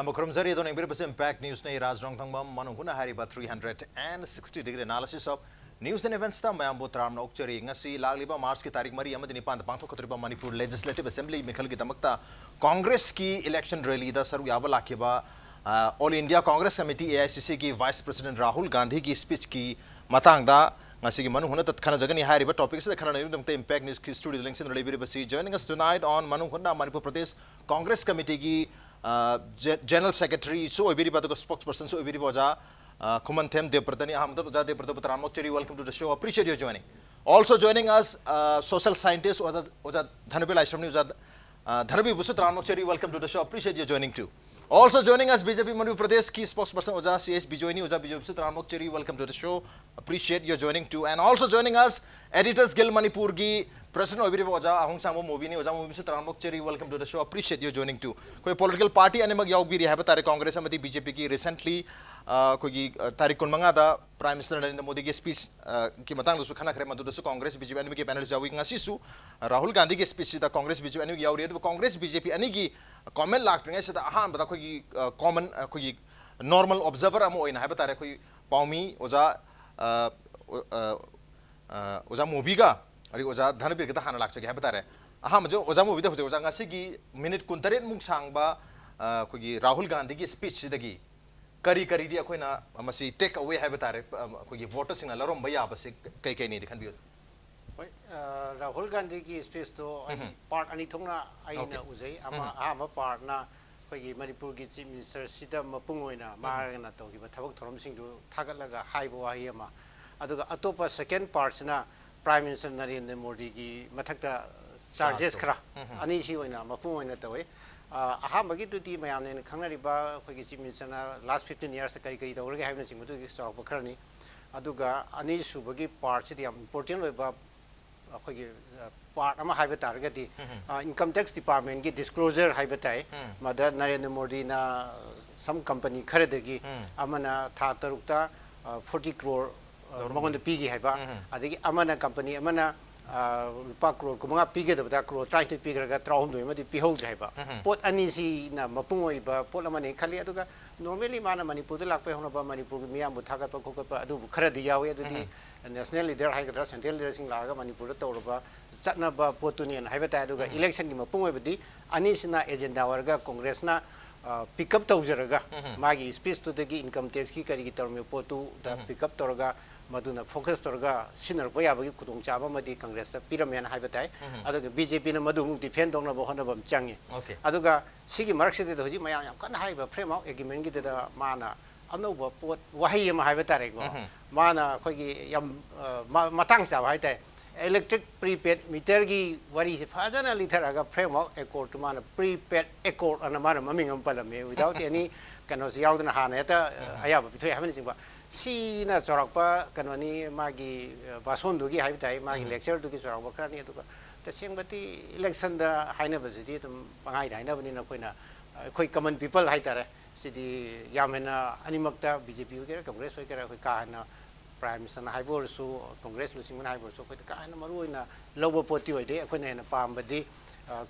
Mukramzari don't agree with impact news na Raz Nongthombam Manunguna Hariba 360-degree analysis of news and events ta Mayambo Tram Nokchari ngasi lagliba Mars ki tarik mari amad nipan pangtho katriba Manipur Legislative Assembly mikhal ki tamakta Congress ki election rally da saru yaba lakiba All India Congress Committee AICC ki Vice President Rahul Gandhi ki speech ki matang da ngasi ki manu huna tat khana jagani hariba topics da khana nayu damte impact news ki studio links in relay basi joining us tonight on Manu Hunda Manipur Pradesh Congress Committee ki General Secretary, so every spokesperson, so every baja, Kumantem DEVBRATA, Ahmad DEVBRATA Ramokcheri, welcome to the show. Appreciate your joining. Also joining us, social scientist, Oja DHANABIR LAISHRAM News, DHANABIR Busut Ramokcheri, welcome to the show. Appreciate your joining too. Also joining us, BJP Manipur Pradesh key spokesperson Oja CS BIJOY, Oja BIJOY Busut Ramokcheri, welcome to the show. Appreciate your joining too. And also joining us, Editors Guild Manipur ki President Obiri Oja Ahung Samo MOBI ni Oja MOBI Busut Ramokcheri, welcome to the show. Appreciate your joining too. Koi political party ane mag yaw biri habata Congress amati BJP ki recently koi tarik kun manga da Prime Minister Narendra Modi ki speech ki matang dosu khana kare madu dosu Congress BJP ane ki panel jawi ngasi su Rahul Gandhi ki speech da Congress BJP ane yaw ri Congress BJP ane ki comment lak ngai sa ahan bata koi common koi normal observer amo oina habata re koi paumi Oja Oja MOBI ga Ari Oja DHANABIR kita hana laksa ki hai batare aha majo Oja MOBI da Oja ngasi ki minute kuntaret mung sangba kogi Rahul Gandhi ki speech sidagi kari di akoi na masi take away hai batare kogi voters sing na larom baya basi kai ni dikhan biyo Rahul Gandhi ki speech to part ani thongna ai na uzai ama part na kogi Manipur ki chief minister sida mapungoina ma na to ki thabak thorom sing du thagalaga hai bo hi ama aduga atopa second part na Prime Minister Narendra Modi ki mathakta charges khara ani si oina mapung oina tawe aha bagi tu ti mayam ne khangna riba khoi ki chief minister na last 15 years kari dawr ge haibna chingbu tu ki chawk kharani aduga ani su bagi part si yam important loiba khoi ki part ama haiba targeti income tax department ki disclosure haiba tai mother Narendra Modi na some company khare degi amana tha tarukta 40 crore Mongon Pigi Haba, I think Amana Company, Amana Pakro, Kumanga Pigga, the Crore, trying to pick a traum to him, the Behold Haba. Port Anisi, Mapungo, Polamani, Kaliatuga, normally Mana Manipur, like Pehonaba, Manipur, Miam, Butaka, Coca, do Kradi Yawe, and there's nearly their high dress and tail dressing Laga, Manipur, Torba, Satnaba, Potuni, and Habataduga, election in Mapunga, Anisina, Agenda Warga, Congressna. Pick up Tozeraga, Magi, speech to the income tax, Hikari Tormi Potu, the pick up Torga, Maduna Focus Torga, Sinner Boyabi, Kudung Chaba, Madi Congress, Pyramid Habitat, other BJP and Madu depend on about Honabam Changi. Aduga, Sigi Marxi, the Hojimaya, can have a premo, again, get the mana, a noble port, Wahayam Habitat, Mana, Kogi, Matangsa, Haite. Electric prepaid metergi what is a literaga framework accord to man prepaid accord on a man mumming palame without any kind of yaw than haneta I have between having see na sorapa canoni magi basondugi habitai magi lecture to kiss the same but the election the high university to I never in a quite common people haitare city yamena animakta BJP Congress Kana Prime Minister Haibor so Congress losing Haibor so the kind of Maruina lower potty day, I couldn't palm but the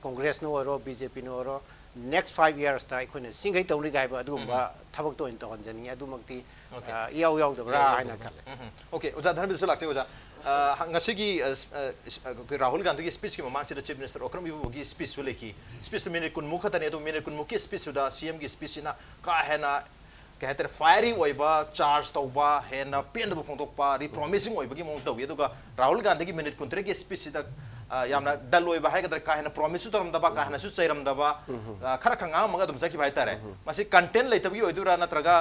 Congress no or BJP no next 5 years I couldn't sing it only guy but Dumba Tabako into Honjani Adumakti Yao the Bra. Okay, Oja DHANABIR Select Oja Hangasigi Rahul Gandhi speech Machi the Chief Minister Okram speech Wiliki speech to Minikun Mukatan to Minikun Muki speech to the CM speech in a Kahana कहते fiery ओइबा charge तौबा हेना pen दबो खोंतोकपा रि promising ओइबगी मोंग तौये दुगा राहुल गांधी की minute कुंतरे की speech सिदा यामना डल ओइबा है कदर काहेना प्रॉमिस तरम दबा काहेना सु चैरम दबा खरा खंगा मगा दुम सकी भाई तारे मासे कंटेंट लेतबगी ओइदुरा नत्रगा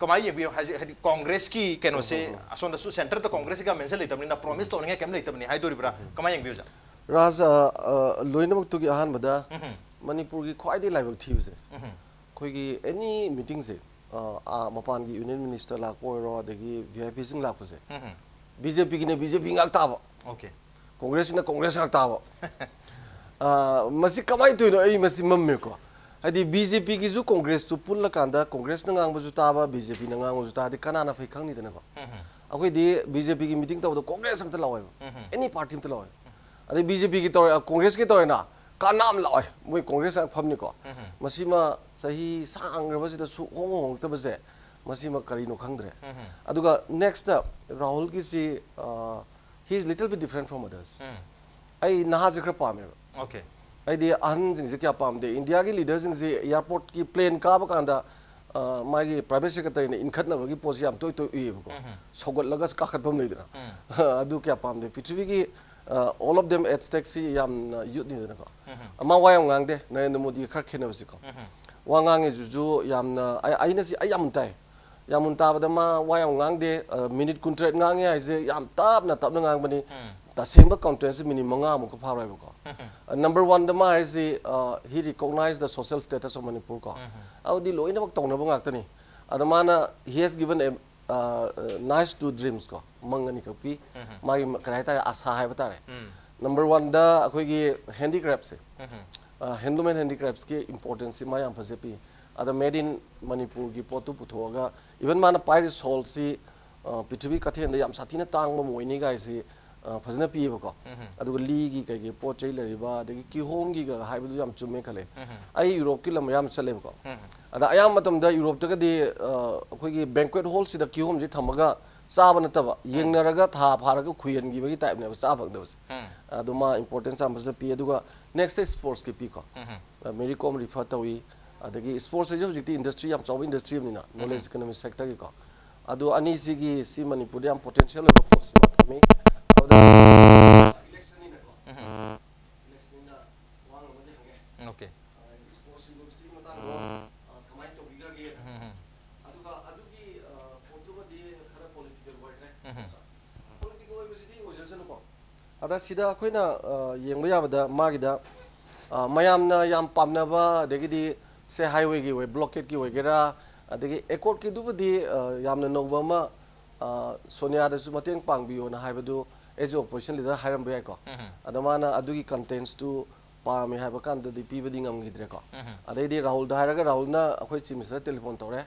कमाई येबी हादि कांग्रेस की केनो से असोंदा सु सेंटर तो कांग्रेस का मेंशन लेतबनी ना प्रॉमिस तो नगे केम लेतबनी हाय दोरिब्रा कमाई येबी जा राज लोइनमक तुगी अहान बदा मणिपुर की ख्वाइदि लाइबक थीबसे कोई any meeting से मपान की यूनियन मिनिस्टर लाख पोरो देखी VIP सिंग लाख से BJP की ने BJP गाल ताबो कांग्रेस ने कांग्रेस गाल ताबो मसी कमाई तो इनो ऐ मसी मम्मे को हदी BJP की जो कांग्रेस तो पुल लकांदा कांग्रेस ने गांग बजु ताबा BJP ने गांग बजु तादि कना ना फै खंगनी दने को अखोई दे BJP की मीटिंग तो कांग्रेस हम त लावे any party हम त लावे अदि BJP की तो कांग्रेस की तो है ना kanam law moi congress ang pham ni ko masima sahi sang ra basi da su hong ta base masima karino khangdre aduga next rahul ki si he is little bit different from others ai naha je khra pame okay ai di an jing je kya pam de india ki leaders jing je airport ki plane ka ba kanda magi private secretary ne in khatna bagi post yam toy toy e ko sogot lagas ka khat pam leidra adu kya pam de prithvi ki all of them at stake si yam youth ni na ko ama wayang ngang de narendra modi khar khena basi ko wangang e juju yam na ai na si ai yam tai yam ta ba da ma wayang ngang de minute contract ngang ai je yam tap na ngang bani ta sengba content mini manga mo ko phar ko number 1 da ma is he recognized the social status of Manipur ko audi loina bak tong na ba ngak tani adamana he has given a nice two dreams ko mangani ka pi magi krai ta asa hai batare number 1 da akoi gi handicrafts handloom and handicrafts ki importance ma yam phase pi ada made in Manipur gi potu puthoga even mana pire sol si prithvi kathen da yam sathina tang mo moini ga si fazna pi ba ko adu li gi kai gi po chei le ba de ki home gi ga hai bu yam chume khale ai Europe ki lam yam chale ko ada ayam matam da Europe ta ga di akoi gi banquet hall si da ki home ji thamaga chaba na taba yengnaraga tha pharaga khuyen gi bagi type ne cha phag da adu ma importance am bza pi adu ga next is sports ki pi ko meri com refer tawi adagi sports je hojik industry yam chaw industry ni na knowledge economic sector ki ko adu ani si gi si Manipur yam potential le ko si ma thami election ni na ko election na wang ma de nge okay sports industry ma ta kamai to bigger ge adu ga adu gi photo ma de khara political word ne political word si di ojasan ko ada sida khoina yengba yabada magi da mayamna yam pamna ba degi di se highway gi we blockade gi we gera adegi accord ki du di yamna nova ma sonia da su mateng pangbiyo na haibadu as opposition leader hairam bai ko adamana adugi contents to pa me haiba kan da di pibadi ngam gidre ko adai di rahul da hairaga rahul na akhoi chief minister telephone tore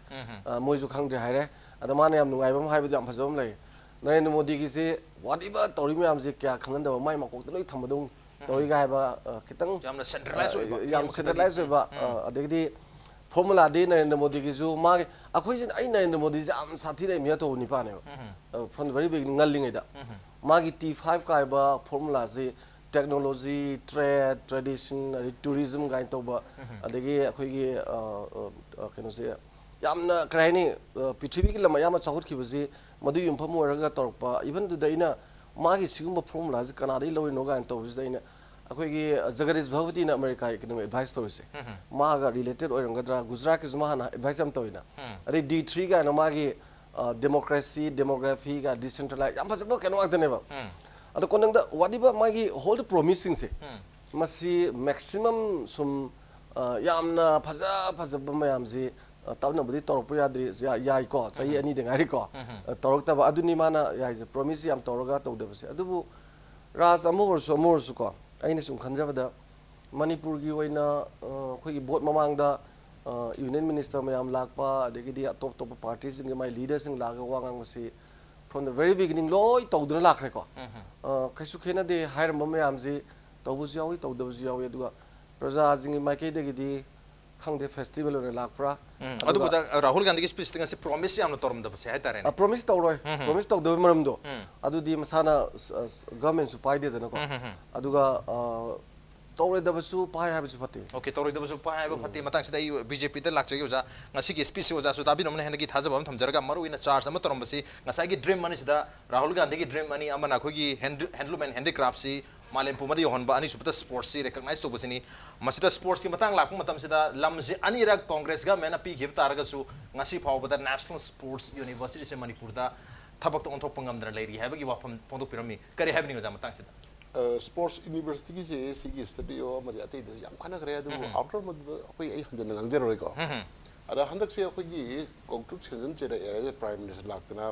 moi ju khangdre haire adamana yam nungai bam haibadu yam phajom lai narendra modi gi se whatever tori me am je kya khangan da mai makok da loi thamadung tori ga haiba kitang yamna centralize ba adegi di formula de narendra modi gi ju ma akhoi jin ai narendra modi ja am sathi re me to ni pa ne from the very beginning ngalling da magi T5 ka ba formula se technology trade tradition tourism ga to ba adegi akhoi gi keno se yamna kraini prithvi ki lama yama chawut ki basi madu yum pham oraga torpa even to daina magi sigumba formula se kana dai loi no ga to basi daina akhoi gi jagaris bhavati na America economic advice to se ma ga related orangadra Gujarat ki zuma na advice am toina ade D3 ga na magi democracy demography ga decentralized yam phasbo keno agtane ba ado konang da wadiba magi hold promising se masi maximum sum yamna phaja mayam ji tawna budi torok ya dri ya ko chai ani de ngari ko torok ta ba aduni mana ya je promise yam toroga to de se adubu ras amur so ko aina sum khanjaba da Manipur gi oina khoi gi vote mamang da union minister mayam lakpa adegi di top parties sing my leaders sing laga wangang si from the very beginning loi tawduna lakre ko kaisu khena de hair mayam ji tawbus yawi tawdabus yawi aduga praja jing my ke de di khangde festival ore lakpra adu buja Rahul Gandhi ki speech tinga se promise yamna torum da se hai tare ne promise tawroi promise tawdo maram do adu di masana government su pai de na ko aduga tawre da basu pai ha basu phate okay tawre da basu pai ha phate matang sida BJP ta lakchagi oja ngasi ki speech oja su tabi nomne henagi thaja bam thamjaraga maru ina charge am torum basi ngasai gi dream mani sida Rahul Gandhi ki dream mani amana khoi gi handloom and handicraft si Manipur madi hon ba ani subta sports si recognize to basini masida sports ki matang lakung matam sida lamji ani ra congress ga mena pi gib taraga su ngasi phaw bada national sports university se Manipur da thabak to onthok pangam dra leiri habagi wafam pondok pirami kare habni oja matang sida sports university ki je sigi study o mari ate de yam khana kare adu outer mad koi ai hanjan ngang jer roi ko ada handak se koi gi kongtruk senjam che era prime minister laktana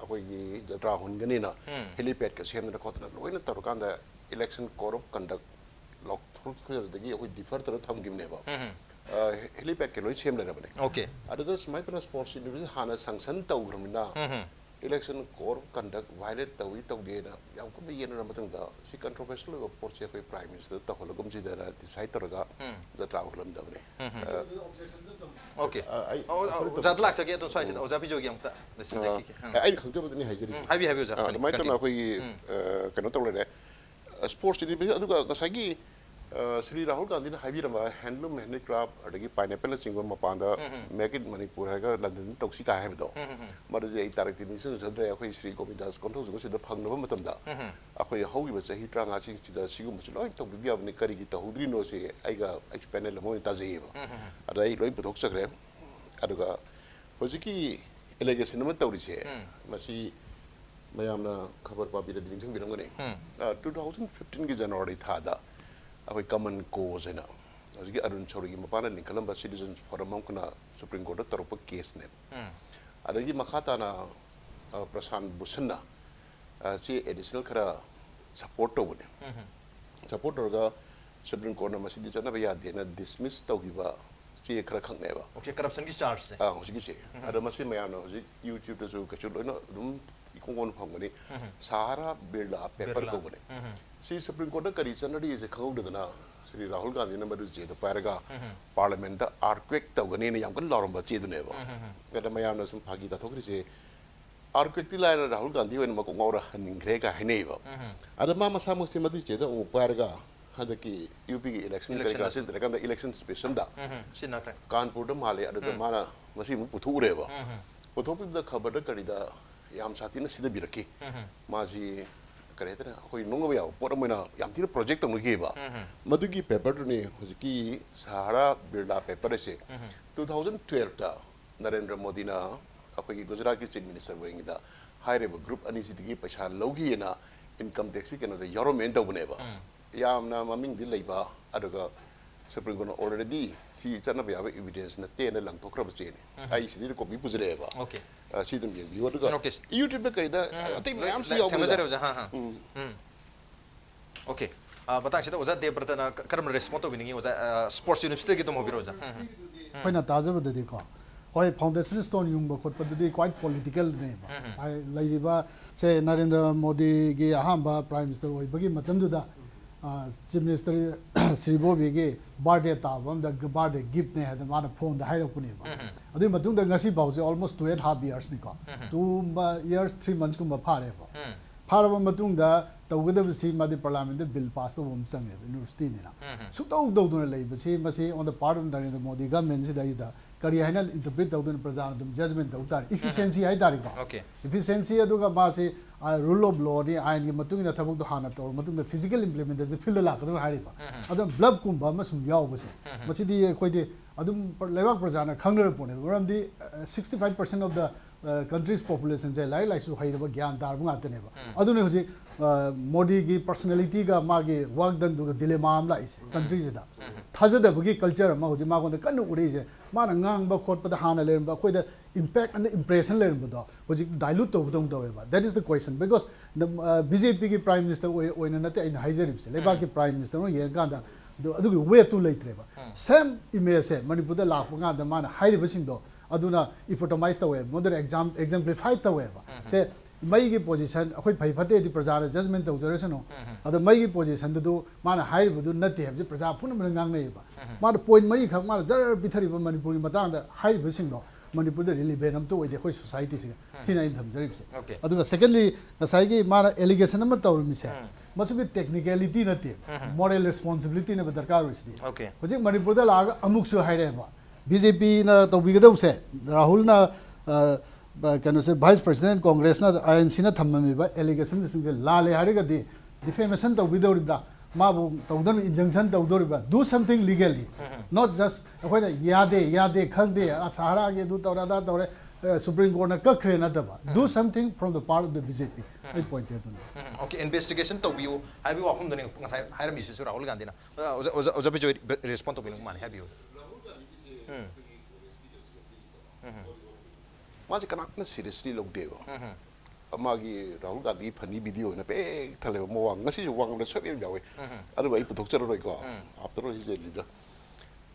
koi gi jatra hun gani na helipad ka sem na khotna loina tar kan da election code of conduct lok thru de gi koi differ tar tham gim ne ba helipad ke loi sem le na bane okay ada das mai tana sports university hana sanction taw grumina election core conduct violate tawi tawdena yam ko yen na matang da si controversial go porche ko prime minister ta hologum si da decide taraga da travel da ne okay jat lak chage to sai oja bi jogi amta listen jaki ai khang jo ni hai jeri habi oja mai to na ko kano to le sports ni bi adu ga sagi Sri Rahul Gandhi na habi rama handloom handicraft adagi pineapple singwa mapanda make it Manipur haga London toksi ka hai do madu ei tarak tin sun sadre akhoi Sri Govindas control go sida phangna ba matam da akhoi hogi ba chahi tranga chi chi da sigu much loi to bi abni kari gi ta hudri no se aiga h panel mo ta jei ba adai loi puthok sakre aduga hojiki allegation ma tawri che masi mayamna khabar pa bi da din chung bi ngone 2015 gi January tha da akhoi common cause na hojiki arun chori gi mapana linkalam ba citizens forum kuna Supreme Court da tarupa case ne adagi makhata na Prasan Busana chi additional khara support to bune support ga Supreme Court na masidi chana ba ya de na dismiss to gi ba chi khara khang ne ba okay corruption ki charge se hojiki se ada masi maya na hoji YouTube to ka chu loina dum ikong phangani Sahara build up paper ko bune si Supreme Court kari chanadi se khau de na Sri Rahul Gandhi na madu je da paraga parliament da earthquake to gani ne yam kan lorom ba che du ne ba kada maya na sum phagi ta thokri se earthquake ti lai Rahul Gandhi wen ma ko ngora haning gre ka hine ba ada ma ma samu se madu je da o paraga hada ki UP ki election kari ka sin da kan da election special da sinna kra Kanpur da male ada da mana masi mu puthu re ba puthu da khabar da kari da yam sati na sida biraki maji kare ta hoi nong ba por moina yam ti project to ngi ba madu ki paper ne hojiki Sahara build up paper se 2012 ta Narendra Modi na akoi Gujarat ki chief minister wing da hire ba group ani sidi ki paisa logi na income tax ki na da euro men to bune ba yam na maming di lei ba aduga Supreme Court already si chana ba ya evidence na te na lang thokra ba che ne ai sidi ko bi pujre ba okay si dum yen bi wa da YouTube da kai da ati yam si yaw kamazare oja ha ha okay batang sida oja DEVBRATA na karam response to biningi oja sports university ki to mobiro oja khoina taja ba de ko hoi foundation stone yung ba khot pa de quite political ne ba ai laiba se Narendra Modi gi aham ba prime minister oi bagi matam du da chief minister Sri Bobi gi birthday ta bam da birthday gift ne ha da mana phone da hairok puni ba adu matung da ngasi ba almost 2.5 years ni ko 2 years 3 months kum ba phare ba phare ba matung da tawgada si ma di parliament da bill pass to bom chang university ni na su taw do do lai ba si masi on the part of Narendra Modi government si da kari haina interpret taw dun prajan dum judgment taw tar efficiency hai tari ko okay efficiency adu ga ma si rule of law ni ain gi matung na thabuk do hana taw matung da physical implementation fill la ka do hari ba adu blood kum ba ma sum yaw ba se machi di khoi di adum lewak prajana khangner pone ram di 65% of the country's population je lai su hai ba gyan dar bu ngate ne ba adu ne hoji Modi gi personality ga ma gi work done du dilemma am la is country je da thaja da bugi culture ma hoji ma ko da kan uri je ma na ngang ba khot pa da hana le ba khoi da impact and the impression le ba da hoji dilute to dong do ba that is the question because the BJP ki prime minister oi na te in haijerib se le ba ki prime minister no yen ga da adu gi way to leitre ba same image se Manipur da la nga da ma na hairi ba sing do aduna epitomize to we modern exemplify to we ba se mai gi position akhoi phai phate di praja judgment to generation no adu mai gi position du mana hai bu du nate have praja phun man ngang nei ba ma point mari khak ma jar bithari ba Manipur gi matang da hai bu sing do Manipur da relevant am to we de khoi society se sina in tham jarib se adu secondly nasai gi ma allegation am to mi se masu gi technicality nate moral responsibility ne ba darkar ris di okay hojik Manipur da la amuk su hai re ba BJP na to bi ga se Rahul na kano se vice president congress na INC na thammami ba allegation sing la le hari ga di defamation to bi dori bra ma bu to don injunction to dori bra do something legally not just akhoi na yade khang de Sahara ge du tawra da tawre Supreme Court na kakre na da ba do something from the part of the BJP I point it okay investigation to biu hai bi wa khum doni ngasai hai mi su Rahul Gandhi na oja bi jo respond to bilang man hai bi maji kanak na seriously log deo amagi Rahul Gandhi phani video na pe thale mo wang ngasi ju wang na sob yam jawe adu bai puthok charo roi ko after all his leader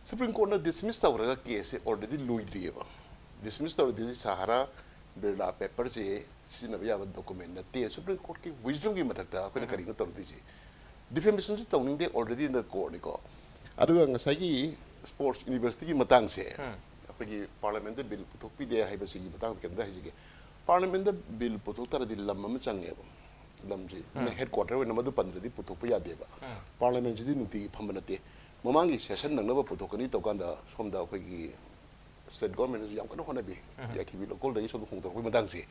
Supreme Court na dismiss tawra case already lui drieba dismiss tawra di Sahara Birla paper से सिजनब याब document नते supreme court की wisdom की मथकता अखोना करिंग तौरदीजे डिफेमेशन से तौनिंग दे ऑलरेडी इन द कोर्ट निको अदुगा ngसाई स्पोर्ट्स यूनिवर्सिटी की मतंग से अखोगी पार्लियामेंट बिल पुथोकपीदे हाइबसिगी मतंग केंद्र हाइजिगे पार्लियामेंट बिल पुथोकतारदि लम अम चंगे लमजे हेडक्वार्टर वे नमदु 15 दि पुथोकप यादेबा पार्लियामेंट जी नुती फमनते ममांगी सेशन नंगनब पुथोकनी तोकांदा सोमदा अखोगी स्टेट गवर्नमेंट जो यामकन होनाबी याखिबि लोकल दई सोदु होंगतो कोइ मदांगसे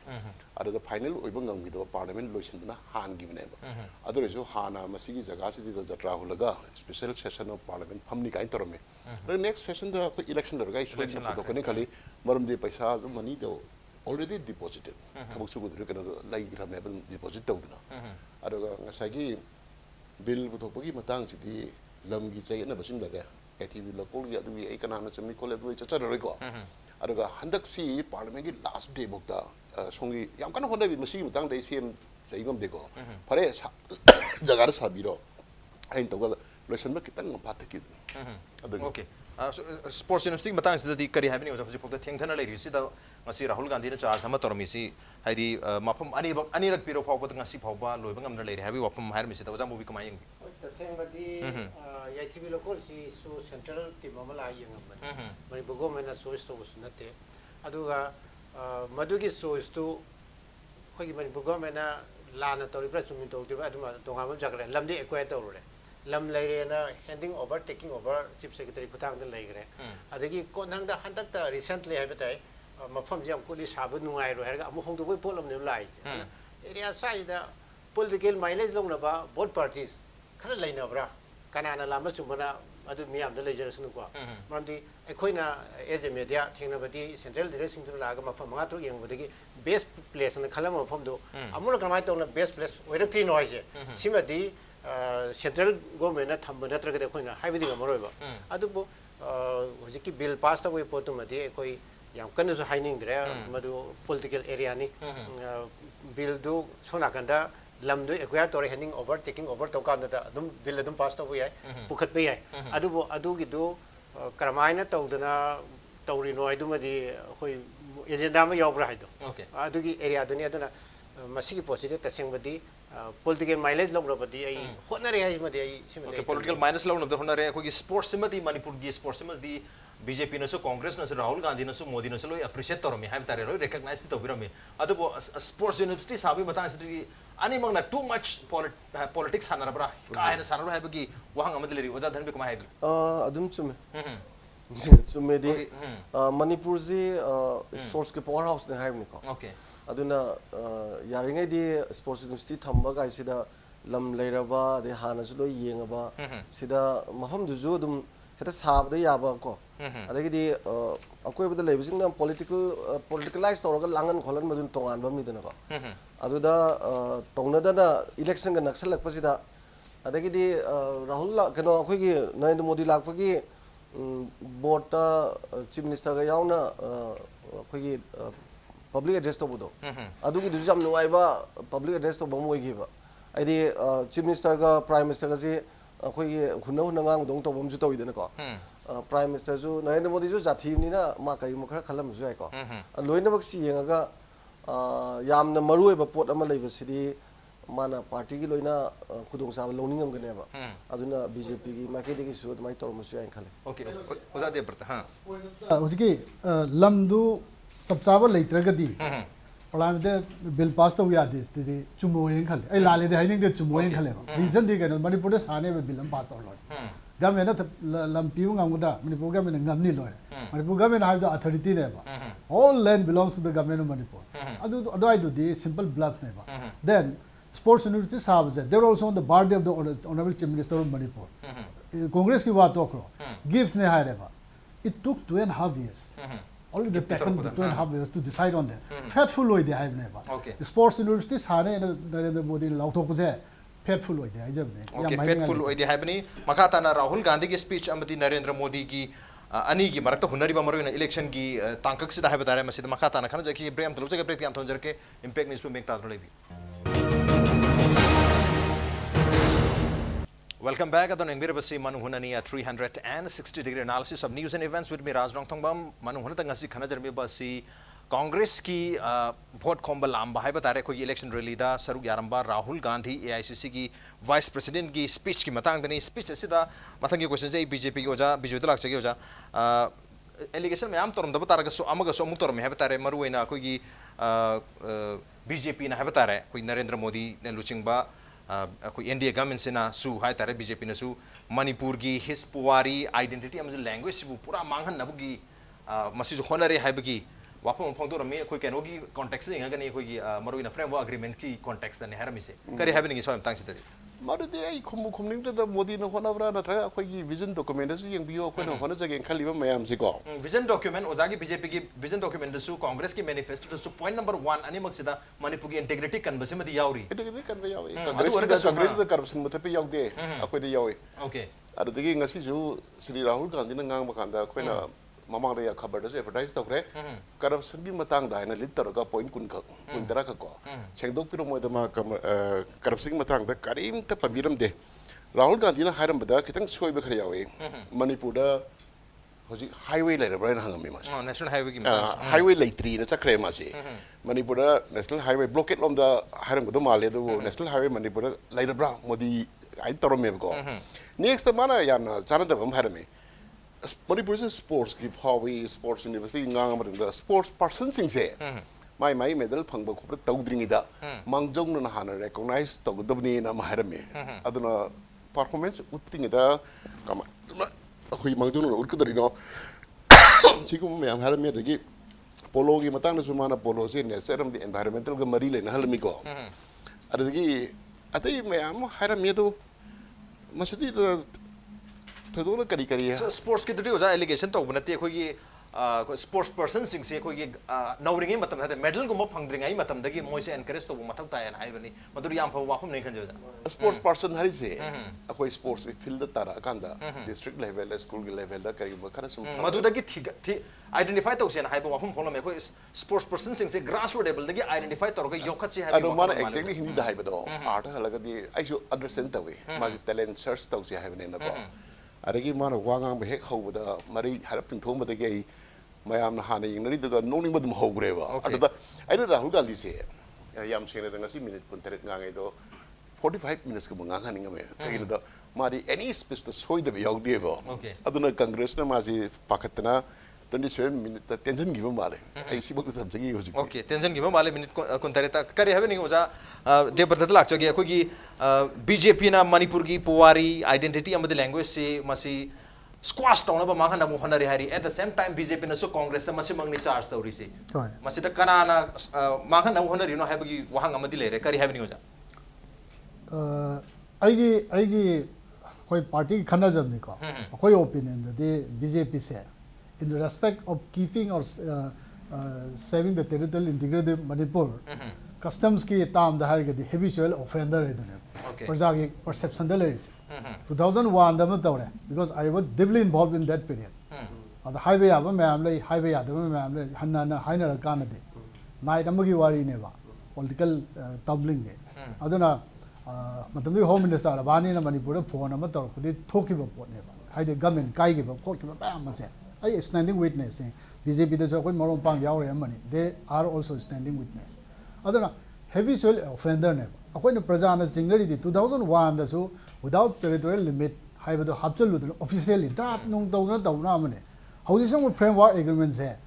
अदो फाइनल ओइबा ngamgido पार्लियामेंट लोइसनबना हानगिबनेबा अदोरेसो हाना मसिगी जगह सिदि द जत्रा होलगा स्पेशल सेशन ऑफ पार्लियामेंट फमनि काइन तरमे रे नेक्स्ट सेशन द को इलेक्शन लरगा इशु तो कने खाली मरमदि पैसा मनी दो ऑलरेडी डिपॉजिटेड थबक सुगुदु कने लाइग्राम ने डिपॉजिट तौदना अदोगा ngसागी बिल बुथोपगी मतंग सिदि लमगी चैना बसिम लगे एटीवी लोकल की अदुगी ए कनाना चमी खोले दुई चचररेको अदुगा हंदक्सी पार्लियामेंट की लास्ट डे बोक्ता सोंगी याम कन होनाबि मसिगी मतंग दे सेम चैगम देखो फरे जगह साबिरो आइन तोगा लोशन में कितन फातकी अदुगी ओके स्पोर्ट्स यूनिवर्सिटी मतंग सिदि करी हाबिनि होजि फोक्ता थेंथना लेरि सिदा ngasi Rahul Gandhi na charge sama tormisi haidi mapam anirak piro phawba ngasi phawba loiba ngamna leiri habi wapam hair misi ta movie kamai तसेंगबदी याइथिबि लोकल सी सु सेंट्रल टीम अमला यंगबन मनि गवर्नमेंट ना choice तो बस नते अदुगा मदुगी चॉइस तो खोगी मनि गवर्नमेंट ना लाना तोरिब्रा चुमि तोरिब्रा अदुमा दोंगाम जगरे लमदि एक्वायर तोररे लम लेरे ना handing over taking over chief secretary खुतांग द लेगरे अदगी कोनंग दा हंतक ता रिसेंटली हाबताय मफम जम कुली साबु नुंगाइरो हेरगा अमु होंदो कोइ पोलम ने लाइस एरिया साइज दा पॉलिटिकल माइलेज लोंगनबा बोथ पार्टीज खरा लेनब्रा कनाना लामा चुमना अदु मियाम द लेजरसनुको मरमदि एखोइना एज ए मीडिया थेंगनबदि सेंट्रल लीडरसिंग दु लागा मफम मंगा थ्रु यंगबदि बेस्ट प्लेस न खलम मफम दो अमुल क्रमाय तोना बेस्ट प्लेस ओइरक्ति नोइसे सिमदि सेंट्रल गवर्नमेंट थंब नत्रगदि एखोइना हाइबदि गमरोइबा अदुबो होजिकि बिल पास तबोइ पोतुमदि एखोइ याम कनसु हाइनिंगद्रे मदु पॉलिटिकल एरिया नि बिल दु सोनाकंदा लमदु एक्वायर तोरे हैंडिंग ओवर टेकिंग ओवर तोकांदा अदुम बिल अदुम पास तबु याय पुखत बे याय अदुबो अदुगी दु करमायना तौदना तौरी नो अदुमदि होय एजेंडा मा यावब्रा हाइदो अदुगी एरिया दुनि अदना मसिगी पोसिदे तसेंगबदि पॉलिटिकल माइलेज लौरबदि आई होनरे हाइ मदि आई सिमदे पॉलिटिकल माइलेज लौनबदि होनरे अखोगी स्पोर्ट्स सिमदि मणिपुर गी स्पोर्ट्स सिमदि बीजेपी नसु कांग्रेस नसु राहुल गांधी नसु मोदी नसु लोई अप्रिशिएट तोरमी हाइब तारे लोई रिकॉग्नाइज तोबिरमी अदुबो स्पोर्ट्स यूनिवर्सिटी साबि मतंग सिदि ani mangna too much politics sanarabra ka hena sanarabra haibagi wahang amadi leri oja dhanbi kama haibi adum chume chume di manipur ji sports ke power house ne haibni ko okay aduna yaringai di sports university thamba ga sida lam leiraba de hana su loi yengaba sida maham du ju dum heta sabda yaba ko adagi di akoi bada leibising na politicalized tawraga langan kholan madun tongan ba mi dana ko aduda tongnada na election ga naksal lakpasida adagi di rahul kano akoi gi narendra modi lakpagi board ta chief minister ga yauna akoi gi public address to budo adugi du jam nuai ba public address to bam moi gi ba aidi chief minister ga prime minister ga ji akoi gi hunna hunna ngang dong to bam ju to idana ko prime minister ju narendra modi ju jathi ni na ma kari mo khara khalam ju ai ko loina bak si yenga yamna marui ba pot ama leiba sidi mana party gi loina khudong sa loningam gane ba aduna bjp gi market gi su mai tor mo su ai khale okay oza DEVBRATA ha hojiki lamdu chapchaba leitragadi parliament bill pass to ya this the chumo yen khale ai lale de haining de chumo yen khale reason de gano manipur de sane be bill pass to lo government lam piu ngamda manipur government ngamni lo manipur government have the authority ne ba all land belongs to the government of manipur adu I do the simple bluff ne ba then sports university sahabs they are also on the board of the honorable chief minister of manipur congress ki baat to karo gift ne hai ba it took 2.5 years already the taken 2.5 years to decide on that fatful loy de hai ne ba sports university sane narendra modi lauthok je fatful loy de hai jab ne okay fatful loy de hai bani makata na rahul gandhi ki speech amati narendra modi ki ani gi marakta hunari ba maroina election gi tangkak sida hai batare masida makata na khana jaki brem tlo jake break am thonjar ke impact news pe mekta thole bi welcome back adon engbir basi manu hunani 360 degree analysis of news and events with me Nongthombam manu hunata ngasi khana jarmi basi Congress की vote खोंब लांब है बता रहे कोई election rally दा सरुक यारंबा Rahul Gandhi AICC की vice president की स्पीच की मतंग दनी स्पीच असिदा मथंग की क्वेश्चन जे बीजेपी की ओजा बिजोय तलाक चगी ओजा एलिगेशन में आम तौर पर बता अमुक तौर में है बता रहे मरुना कोई बीजेपी है बता रहे कोई नरेंद्र मोदी ने लुचिंगबा कोई NDA गवर्नमेंट से ना सु है तारे बीजेपी ने सु मणिपुर की हिस पुवारी आइडेंटिटी अमज लैंग्वेज से पूरा मांगन नबुगी मसीज होनरे है बगी वाफम फोंदो रमी कोई कैनो की कॉन्टेक्स्ट नहीं है कि कोई मरुना फ्रेमवर्क एग्रीमेंट की कॉन्टेक्स्ट ने हरमी से करे है नहीं स्वाम तांग से मारुदे आई खुमनिंग द मोदी न होनाब्रा नत्रा अखोई विजन डॉक्यूमेंट से यंबियो अखोई होना जगे खलिबा मयाम से को विजन डॉक्यूमेंट ओजागी बीजेपी की विजन डॉक्यूमेंट सु कांग्रेस की मैनिफेस्टो सु पॉइंट नंबर 1 अनि मक्सिदा मणिपुर की इंटीग्रिटी कन्बसे मदि याउरी इंटीग्रिटी कन्बे यावे कांग्रेस द करप्शन मथपे याउदे अखोई दे यावे ओके अदगी ngasi ju श्री राहुल गांधी न ngang bakanda अखोइना ममांग रे खबर दसे एडवर्टाइज तौरे करप्शन की मतंग दा है लिट तरगा पॉइंट कुन दरा को सेंदोक पिरो मोय दमा करप्शन मतंग दा करीम त पबिरम दे राहुल गांधी न हारम बदा खितंग सोय बखर यावे मणिपुर दा होजि हाईवे लेरब्रा न हंगमी मास नेशनल हाईवे की हाईवे लेत्री न चक्रे मासे मणिपुर दा नेशनल हाईवे ब्लॉकेट लोम दा हारम गदो माले दो नेशनल हाईवे मणिपुर लेरब्रा मोदी आई तरोमेब को नेक्स्ट माना याना चाना दम हारमे मणिपुर से स्पोर्ट्स की फावी sports university ngang amada sports person सिंग से माई मेडल फंगब खोप तौद्रिंगिदा मांगजोंग न हाना रिकॉग्नाइज तौगदबनी ना माहरमे अदुना परफॉर्मेंस उत्रिंगिदा कमा अखोई मांगजोंग न उtkadariनो चिकुम मे हारमे दगी पोलो की मतंग न सुमाना पोलो से नेचर एंड एनवायरमेंटल ग मरी लेना हलमी को अदगी अतई मे आम हारमे तो मसदी थोड़ा करी करी है स्पोर्ट्स की दुटी ओजा एलिगेशन तो बनते कोई स्पोर्ट्स पर्सन सिंग से कोई नौरिंगे मतम है मेडल गुम फंगद्रिंगाई मतम दगी मोय से एनकरेज तो मथक तायन हाइबनी मधुर याम फव वाफम नहीं खंजो स्पोर्ट्स पर्सन हरि से कोई स्पोर्ट्स फील्ड तारा कांदा डिस्ट्रिक्ट लेवल स्कूल लेवल दा करी खरा सुम मधु दगी थी आइडेंटिफाई तो से हाइब वाफम फॉलो में कोई स्पोर्ट्स पर्सन सिंग से ग्रास रूट लेवल दगी आइडेंटिफाई तो योखत से हाइब माना एक्जेक्टली हिंदी दा हाइब दो आर्ट हलगदी आइसो अंडरस्टैंड तवे माजी टैलेंट सर्च तो से हाइब ने नको अरगी माना वांगांग बे हेक हौबदा मरी हरप तिंथोम बदगे मयाम ना हाने यंगरी दगा नोनिंग बदम हौग्रेबा अददा आइना राहुल गांधी से याम सेने दंगा सी मिनट पुंतरे गांगे दो 45 मिनट्स के मंगा खानिंग में कगिन द मारी एनी स्पेस द सोय द याउदेबो अदुना कांग्रेस ना माजी पाखतना 27 मिनट टेंशन गिबो माले आई सिबक तम जगी होजि ओके टेंशन गिबो माले मिनट कुंतरे ता करे हबे निंग ओजा देवब्रत लाक जगे कोई बीजेपी ना मणिपुर की पुवारी आइडेंटिटी अमद लैंग्वेज से मसी स्क्वाश टाउन बा माखन नमु हनरे हारी at the same time BJP न सो कांग्रेस ता मसी मंगनी चार्ज तौरी से मसी ता कनाना माखन नमु हनरे नो हाबगी वहां अमदी लेरे करी हाबे निंग ओजा आईगी कोई पार्टी खन्ना जब निको कोई ओपिनियन दे बीजेपी से in the respect of keeping or saving the territorial integrity of Manipur, customs की ताम दहार के habitual offender है दुनिया प्रजा की perception दे लेरी से 2001 दम तौरे because I was deeply involved in that period और highway आवा मैं आमले highway आते मैं आमले हन्ना ना हाई ना रकान दे नाइट अम्बगी वारी ने बा political tumbling दे अदुना मतलब भी होम मिनिस्टर अबानी ना मणिपुर फोन अमा तौर खुदी थोकी बा पोट ने बा हाइदे गवर्नमेंट काई के बा कोट के बा मसे I standing witness BJP the job more on money. They are also standing witness. Other habitual offender never. According to Prajana Singleri 2001 the so without territorial limit, have the absolute officially that no down. How is some framework agreements here?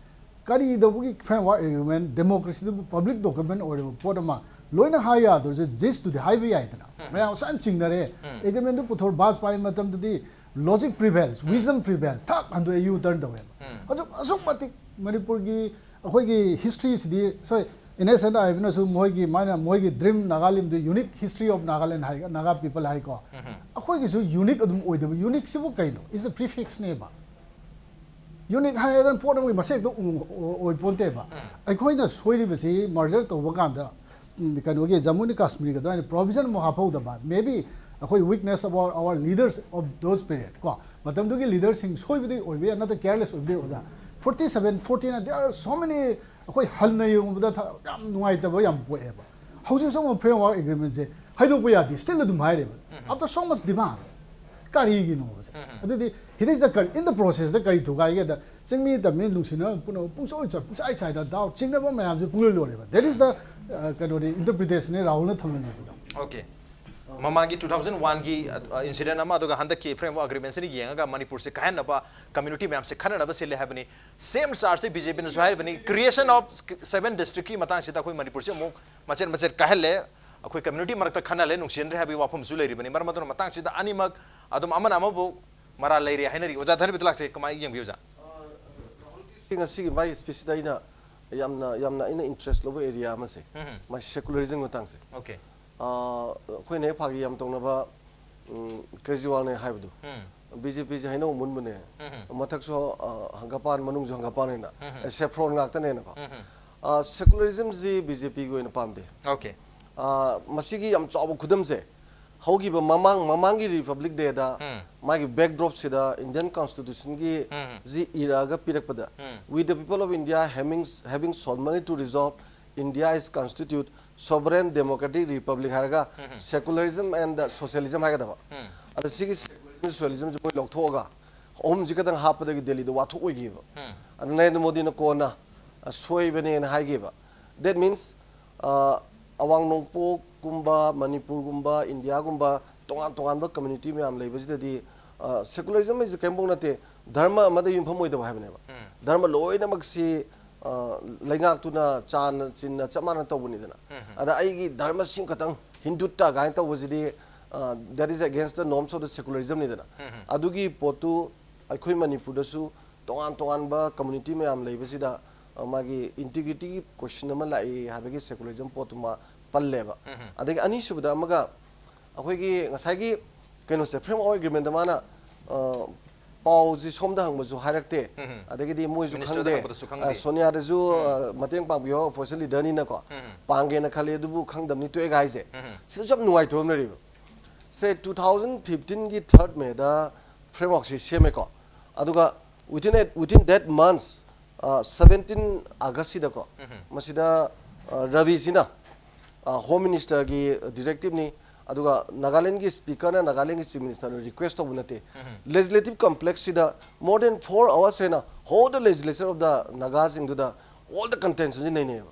Kari the framework agreement, democracy, public document or Potama. Loina higher there's a gist to the highway item. May I also chingare agreement to put her bus by matam to the logic prevails, wisdom prevails. Tap and you turn the way. Also, Manipur ki history is the so in a sense I have no Moigi Mana Moigi dream Nagalim the unique history of Nagaland Naga people Haiko. Akoigi so unique with the unique Sibukaino is a prefix neighbor. Unique higher than Portland we must say or Ponteba. I coined a Swedish merger to Waganda. The Kanogi Zamuni Kashmir, the provision Mohapoda, maybe a weakness about our leaders of those periods. But them doing leaders in Soy or we are not careless of the 47, 14, there are so many Halna that no the way I'm whatever. How do some framework agreements say, how do we are still the After so much demand, ꯀꯔꯤꯒꯤꯅꯣ ꯍꯥꯏꯕꯁꯦ ꯑꯗꯨꯗꯤ ꯍꯤꯗꯩꯁꯤꯗ ꯏꯟ ꯗ ꯄ꯭ꯔꯣꯁꯦꯁꯇ ꯀꯔꯤ ꯊꯨꯒꯥꯏꯒꯦꯗ ꯆꯤꯡꯃꯤ ꯇꯝꯃꯤ ꯅꯨꯡꯁꯤꯅ ꯄꯨꯡꯆꯥꯏ ꯆꯥꯏꯗ ꯗꯥꯎ ꯆꯤꯡꯅꯕ ꯃꯌꯥꯝꯁꯦ ꯄꯨꯡꯂꯣꯏ ꯂꯣꯏꯔꯦꯕ ꯗꯦꯠ ꯏꯁ ꯗ ꯀꯩꯅꯣꯗꯤ ꯏꯟꯇꯔꯄ꯭ꯔꯤꯇꯦꯁꯟꯅꯦ ꯔꯥꯍꯨꯜꯅ ꯊꯝꯂꯝꯃꯤꯕꯗꯣ Okay. Mamagi 2001 gi incident ama aduga handak ki framework agreement ni yenga Manipur se kahan naba community ma'am se khana naba se le habani same charge se BJP ne sohai bani creation of 7 district ki matang sita koi Manipur se mo macet kahel le akoi community marakta khana le nungsian re habi wafum su le ri bani mar madun matang sita animak adum amana amabu mara le ri hainari oja thani bitlak se kamai yeng biuja singa sigi mai species da ina yamna ina interest lobo area ama se mai secularism matang se okay khoi ne phagi yam tongnaba Kejriwal ne haibdu BJP je haino mun bune mathak so hangapan manung jo hangapan na saffron ngak ta ne na ba secularism ji BJP go ina pamde okay masigi yam chabu khudam se hogi ba mamang gi republic de da magi backdrop se da Indian constitution gi ji ira ga pirak pada we the people of India having solemnly to resolve India is constitute sovereign democratic republic haraga secularism and socialism haga da ada sigi secularism socialism jo lok thoga om ji kadang hap da gi Delhi da watho oi gi ba ada Narendra Modi na ko na soi bane na hai gi ba that means awang nongpo gumba Manipur gumba India gumba tongan ba community me am leba ji di secularism is kembong na te dharma ma da yum pham oi da ba ha bane ba dharma loi na mak si laingak tuna chan chin chamana tawuni dana ada aigi dharma sim khatang hindu ta gain tawbujidi that is against the norms of the secularism ni dana adugi potu akhoi Manipur da su tongan ba community me am leibasida magi integrity question ama lai habegi secularism potu ma palleba adagi ani subda amaga akhoi gi ngasai gi keno se framework agreement da mana Pau ji somda hang mazu harakte adagi di moi ju khangde Sonia de ju mateng pang bio official leader ni na ko pangge na khale du bu khangdam ni to e gai se si job nuai thom na ri say 2015 gi 3rd May da framework si seme ko aduga within that months 17 August da ko masida Ravi sina home minister gi directive ni aduga Nagaland gi speaker na Nagaland gi chief minister request of bunate legislative complex sida more than 4 hours na whole the legislature of the Nagas into the all the contents in ne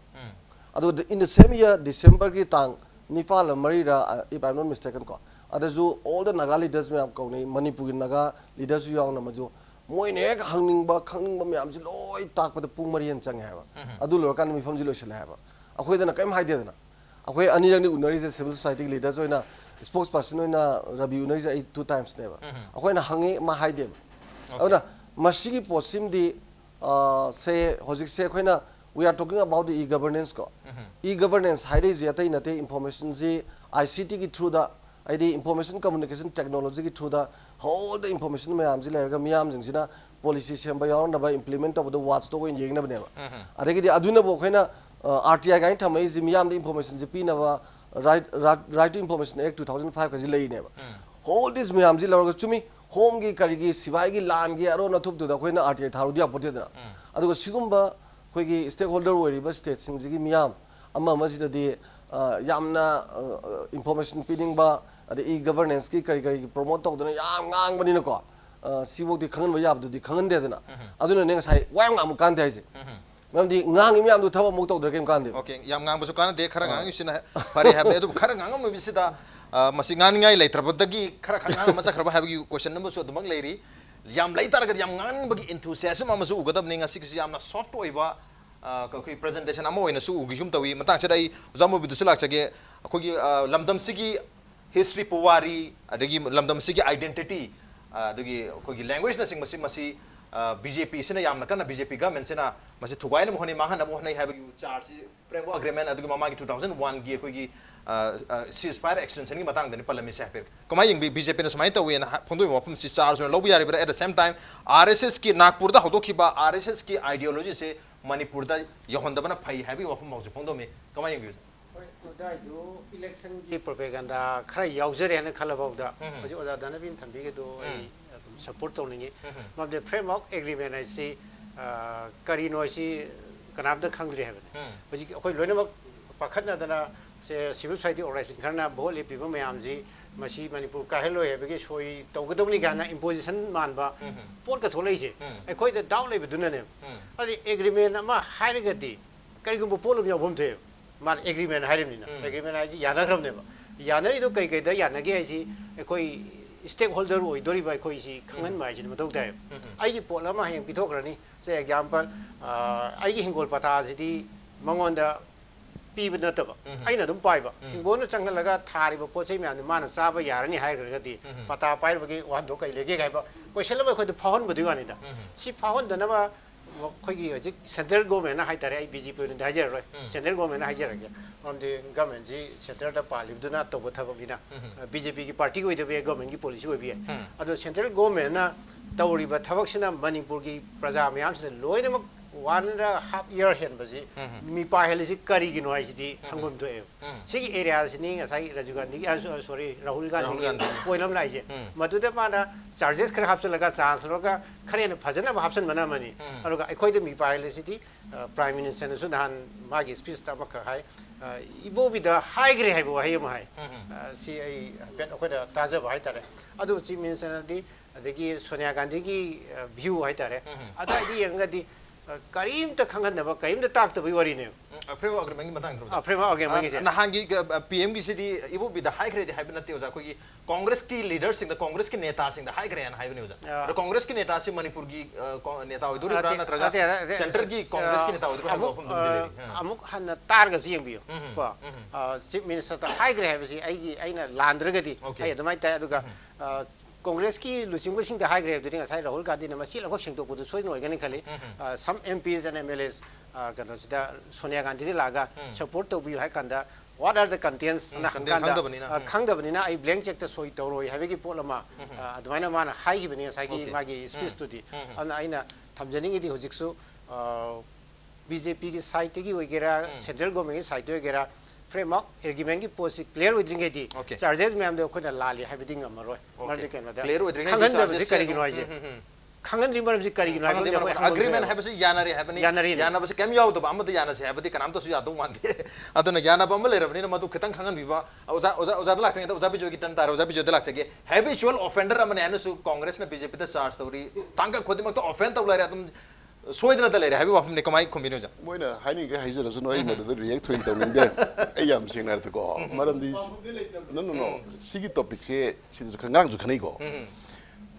adu in the same year December gi tang nifal marira if I'm not mistaken ko adazu all the Naga leaders me am ko nei Manipur gi Naga leaders yu yang na maju moi ne khangning ba me am ji loi tak pa pung marian chang ha ba adu lor kan mi pham ji lo sel ha ba akhoi da na kaim haide da na akhoi ani jang ni unari je civil society leaders oina spokesperson oina Rabi unari je 2 times neba akhoi na hangi ma haide ona masigi posim di say hojik se khoina we are talking about the e-governance ko e-governance haide je atai nate information ji ICT ki through the ID information communication technology ki through the whole the information me am ji lerga miyam jing sina policy semba yaw na ba implement of the watch to in yeng na bne ba adegi di aduna bo khoina RTI gain thamai ji miyam the information ji pina ba right to information act 2005 ka ji lei ne ba whole this miyam ji lorga chumi home gi kari gi sibai gi lan gi aro na thup tu da khoina RTI tharu dia pote da aduga sigumba khoi gi stakeholder oi riba state sing ji gi miyam amma ma ji da di yamna information pinning ba ade e-governance ki kari promote tawdana yam ngang bani na ko sibo di khangan ba yab du di khangan de da aduna ne ngai wayam ngam kan de ji Mam di ngang imi am du thaba muk tawdra kem kan de okay yam ngang basu kana de khara ngang isina pare have edu khara ngang am bisida masi ngang ngai leitrabadagi khara ngang ma chakhra ba have gi question number so dumang leiri yam leitar ga yam ngang bagi enthusiasm am su ugadab ninga sik yam na soft oiba ko presentation am oina su ugi hum tawi matang chadai zamu bidu sulak chage akogi lamdam sigi history puwari adagi lamdam sigi identity adagi akogi language na sing masi BJP sina yamna kana BJP government sina masi thugai na mohani mahan na mohani have you charge framework agreement adu mama ki 2001 gi ko gi ceasefire extension gi matang dani palami se per komai ying BJP na sumai ta we na phondoi wapum si charge na lobi yari at the same time RSS ki Nagpur da hodo ki ba RSS ki ideology se Manipur da yohonda bana phai have wapum mawje phondo me komai ying da do election gi propaganda khara yaujare na khala bawda aji oda danabin thambi ge do support to ningi mab the framework agreement I see kari no si kanam da khangri have aji khoi loina mak pakhat na dana से civil society organisation खरना भोट लेपीब ma'am जी मसी मणिपुर काहेलो हेबगे सोई तौगदबनी गाना इम्पोजिशन मानबा पोट का थोलैसे अखोइद दाउ लेबदुनने अदि एग्रीमेंट अमा हाइरगदि करिगुम पोलम यावम थे मान एग्रीमेंट हाइरमनिना एग्रीमेंट हाइजी यानाग्रमनेबा यानरिदो कई कई दा यानागे हाइजी अखोइ स्टेक होल्डर ओइदोरिबा अखोइसी खंगन माइजिन मदौ दाय आइगी पोल अमा हें पिथोकरनी से एग्जांपल आइगी हिंगोल पताजिदि मंगोंदा पीब नतब अइना दुम पाइबा हिंगोन चंगलगा थारिबा पोचै म्याम माना चाबा यारनी हाइरगदि पता पाइबगे वादो कई लेगे गाइबा क्वेश्चन ब खोद फाहन बदि वानिदा सि फाहन दनबा खोगी हजिक सेंट्रल गवर्नमेंट ना हाइतारे आई बीजेपी ने हाइजर रोय सेंट्रल गवर्नमेंट हाइजरगे हमदे गवर्नमेंट जी सेंट्रल दा पालिबदुना तब थबबिना बीजेपी की पार्टी ओइदबे गवर्नमेंट की पॉलिसी ओइबे अदो सेंट्रल गवर्नमेंट ना तौरिबा थबकसिना मणिपुर की प्रजा म्याम से लोइनमक 1.5 year hen baji mi pa helisi kari gi noi sidi hangum to sigi area sini ngasai Rajiv Gandhi sorry Rahul Gandhi poilam lai je maduda mana charges khar hapse laga chance loga khare na phajana hapsan mana mani aruga ekhoi de mi pa helisi di prime minister na sudan magi speech ta makha hai ibo bi da high gre hai bo hai ma hai si ai bet okoi da taja ba hai tare adu chief minister di adegi Sonia Gandhi ki view hai tare ada di yanga di करीम तक खंगन नबा करीम तक ताक तबई worry ने frame agreement की बताएं frame agreement की नहांगी PM की सिदी इबो बिदा हाई करे हाई बनते हो जा कोई कांग्रेस की लीडर सिंह कांग्रेस के नेता सिंह हाई करे हाई बने हो जा और कांग्रेस के नेता से मणिपुर की नेता हो दूर राना तरगा सेंटर की कांग्रेस की नेता हो दूर अमुक हन तार ग जिंग बियो को चीफ मिनिस्टर त हाई करे है आई आइना लांद्रगदी आई अदमाय ताय अदुगा कांग्रेस की लुचिंग सिंह द हाई ग्रेड दुरिंग असai राहुल गांधी ने मसी लगक सिंह तो पुदु सोइन ओइगनि खले सम एमपीज एंड एमएलएस कनो सिदा सोनिया गांधी रे लागा सपोर्ट तो बियो हाय कंदा व्हाट आर द कंटेंट्स ना खंगदबनिना आई ब्लैंक चेक त सोइ तौरोय हाबेगी पोलमा अदमाइना माना हाई गिबनि असैगी मागी स्पीच तुदी अना आइना थमजनिंग इदि होजिकसु बीजेपी की साइड की ओइगेरा सेंट्रल गवर्नमेंट की साइड ओइगेरा framework argument की पोसी क्लियर विद्रिंग दी चार्जेस में हम दो खुद लाली है बिदिंग मरोय मरदे के मदा क्लियर विद्रिंग खंगन दब से करी गिनवाई जे खंगन रिमर से करी गिनवाई अग्रीमेंट है बस यानरी है बनी याना बस केम याव तो आमद याना से है बदी कनाम तो सु यादो मानदे अदन याना बम ले रबनी मदु खतंग खंगन बिबा ओजा ओजा ओजा लाखते तो ओजा बिजो की टन तार ओजा बिजो दलाक चगे हैबिचुअल ऑफेंडर अमने याना सु कांग्रेस ने बीजेपी ते चार्ज तौरी तांका खुद मत ऑफेंड तौला रे तुम सोइदना त लेरे हाबि वाफम ने कमाई खुमिनो जा मोइना हाइनि के हाइजर सु नोइ मदद रिएक्ट थोइन तौ निंदे ए याम सिंगनार त को मरमदि नो सिगी टॉपिक से सिदु खंगांग जु खनै को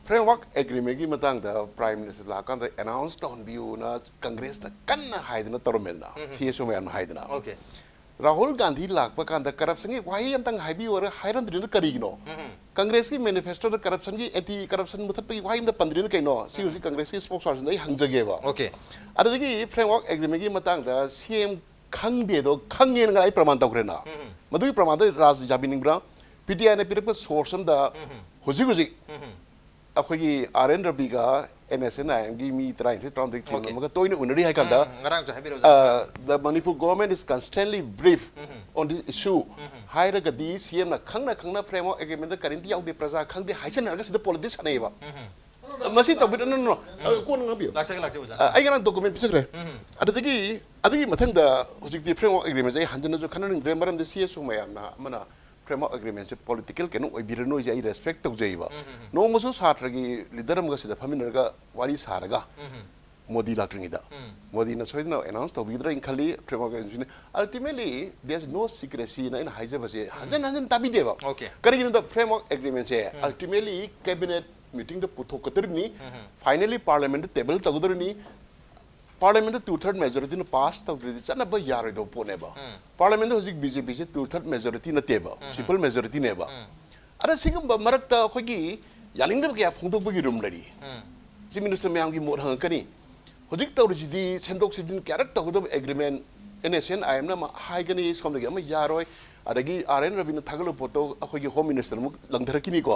फ्रेमवर्क एग्रीमेंट की मतंग द प्राइम मिनिस्टर ला kan अनाउंस टाउन व्यू ना कांग्रेस त कन्ना हाइदना तरोमेना सीएसओ में हाइदना ओके राहुल गांधी लाकपा कांदा करप्शन की वाही अंतंग हाइबी और हाइरन दिन करिगिनो कांग्रेस की मैनिफेस्टो द करप्शन की एंटी करप्शन मुथत पे वाही द पंद्रिन कइनो सी कांग्रेस की स्पोक्सपर्सन दई हंजगेबा ओके अदगी फ्रेमवर्क एग्रीमेंट की मतंग द सीएम खंगदे दो खंगेन गाई प्रमाण तौरेना मदुगी प्रमाण द राज जाबिनिंग्रा पीटीआई ने पिरक सोर्स द हुजी हुजी अखोगी आरएन रबिगा NSNIM की मी तराइन से ट्राउंड देखते हैं मगर तो इन्हें उन्नति है कंधा the Manipur government is constantly brief on this issue हायर गदी CM ना खंगना framework agreement द करेंती याउ दे प्रजा खंग दे हाइसन नरगा सिद्ध politics नहीं बा मसी तो बिट नो कौन ngabio लाक्से उजा आई गना document पिसक रे अदगी मथंग द हुजिक दी framework agreement जे हंजन जो खनन रे मरम दे CSO मयाम ना मना framework agreement से political के नो ओइबिरनो जे respect तो जाइबा नो मसु सात्रगी लीडर मग सिदा फमिनरगा वारी सारगा मोदी लाट्रिंगिदा मोदी न सोइदनो announce तो Bidar इनखाली framework agreement ultimately there's no secrecy ना इन हाइजबसे हंजन ताबी देबा करिगिन द framework agreement से ultimately cabinet meeting the पुथो Katarni finally parliament table तगदरनी Parliament 2/3 majority no pass tau de chana ba yar do pone ba Parliament hojik BJP se 2/3 majority na teba simple majority ne ba ara sigam ba marak ta khogi yaling da kya phongdok bagi rum lari chief minister myam gi mod hang kani hojik tau ri di sendok sidin kyarak tau do agreement NSN I am na hai gani som de ma yaroi adagi RN Rabina thagalo photo akhoi home minister mu langdharakini ko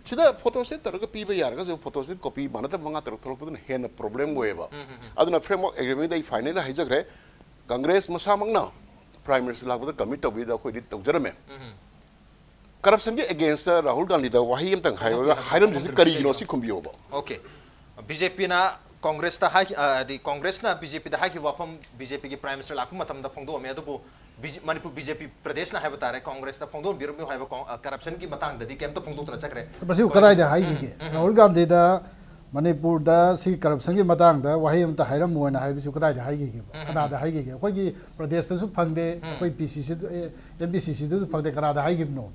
sida photo set targa pi ba yarga jo photo set copy manata manga tar tholok pudun hen problem goeba aduna framework agreement dai final haijagre congress masa mangna prime minister lagda commit to bi da khoi di tawjarame corruption ge against Rahul Gandhi da wahi am tang hayoga hairam jisi kari gino si khumbiyo ba okay BJP na Congress ता high दी कांग्रेस ना BJP दा high की वाफम BJP की prime minister लाकु मतम दा फंगदो मे adobo Manipur BJP Pradesh na haiba tare Congress na phongdon birum mi haiba corruption ki matang dadi kem to phongdok na chakre basi kadai da hai gi Rahul Gandhi da Manipur da si corruption ki matang da wahi am ta hairam mo na hai bisu kadai da hai gi kada da hai gi khoi gi Pradesh ta su phangde khoi PCC MPCC tu phangde kada da hai gi no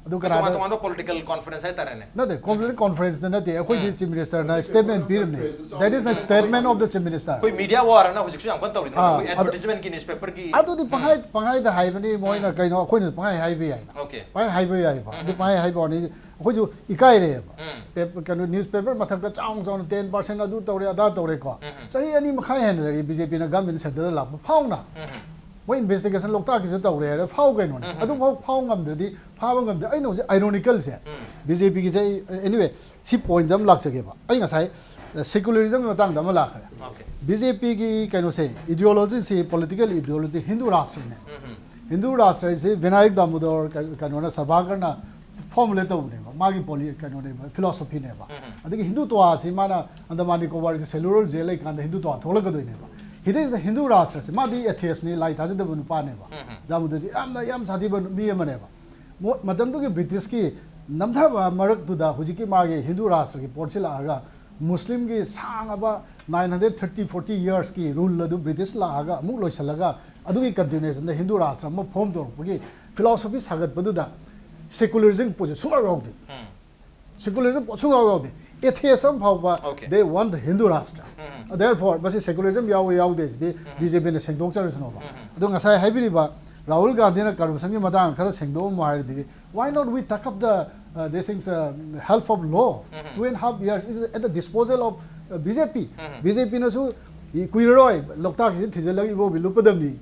adu kada to political conference hai tare ne na de complete conference na de khoi gi chief minister na statement birum ne that is the statement of the chief minister koi media war na hujik su yang kan tawri na koi advertisement ki newspaper ki adu di pangai da hai bani moi na kai no khoi na pangai hai bi ai okay pangai hai bi ai ba di pangai hai ba ni khoi ju ikai re ba kan newspaper mathak da chaung chaung 10% adu tawre ada tawre ko sahi ani makhai hen re BJP na government center la phau na moi investigation lokta ki su tawre re phau kai no adu phau ngam de phau ngam de ai no ironical se BJP ki sai anyway si point dam lak sake ba ai ngasai secularism matang dam la khare BJP ki kaino se ideology se political ideology Hindu rashtra ne Hindu rashtra se Vinayak Damodar kaino na Sarvagar na formulate to ne ma gi kaino ne philosophy ne ba adiki Hindu to a se mana Andaman Nicobar se cellular jail like kan Hindu to tholak do ne ba he is the Hindu rashtra se ma di atheist ni lai thajid bu pa ne ba Damodar ji yam sadi ba mi ma ne ba matam to ki British ki namtha marak tu da huji ki ma ge Hindu rashtra ki porchila aga Muslim ki sang aba 930-40 years ki rule adu British la aga muk loi salaga adu ki continuation the Hindu rashtra mo form dor ki philosophy sagat badu da secularism poje sunga rog de secularism sunga rog de atheism phawba they want the Hindu rashtra therefore basi secularism yaw de BJP ne sengdok char sno ba adu ngasai haibiri ba Rahul Gandhi na corruption ki madang khara sengdok mo hai di why not we take up the these things help of law 2.5 years is at the disposal of BJP BJP na su kuiroi lokta ki thijalagi bo lupadam ni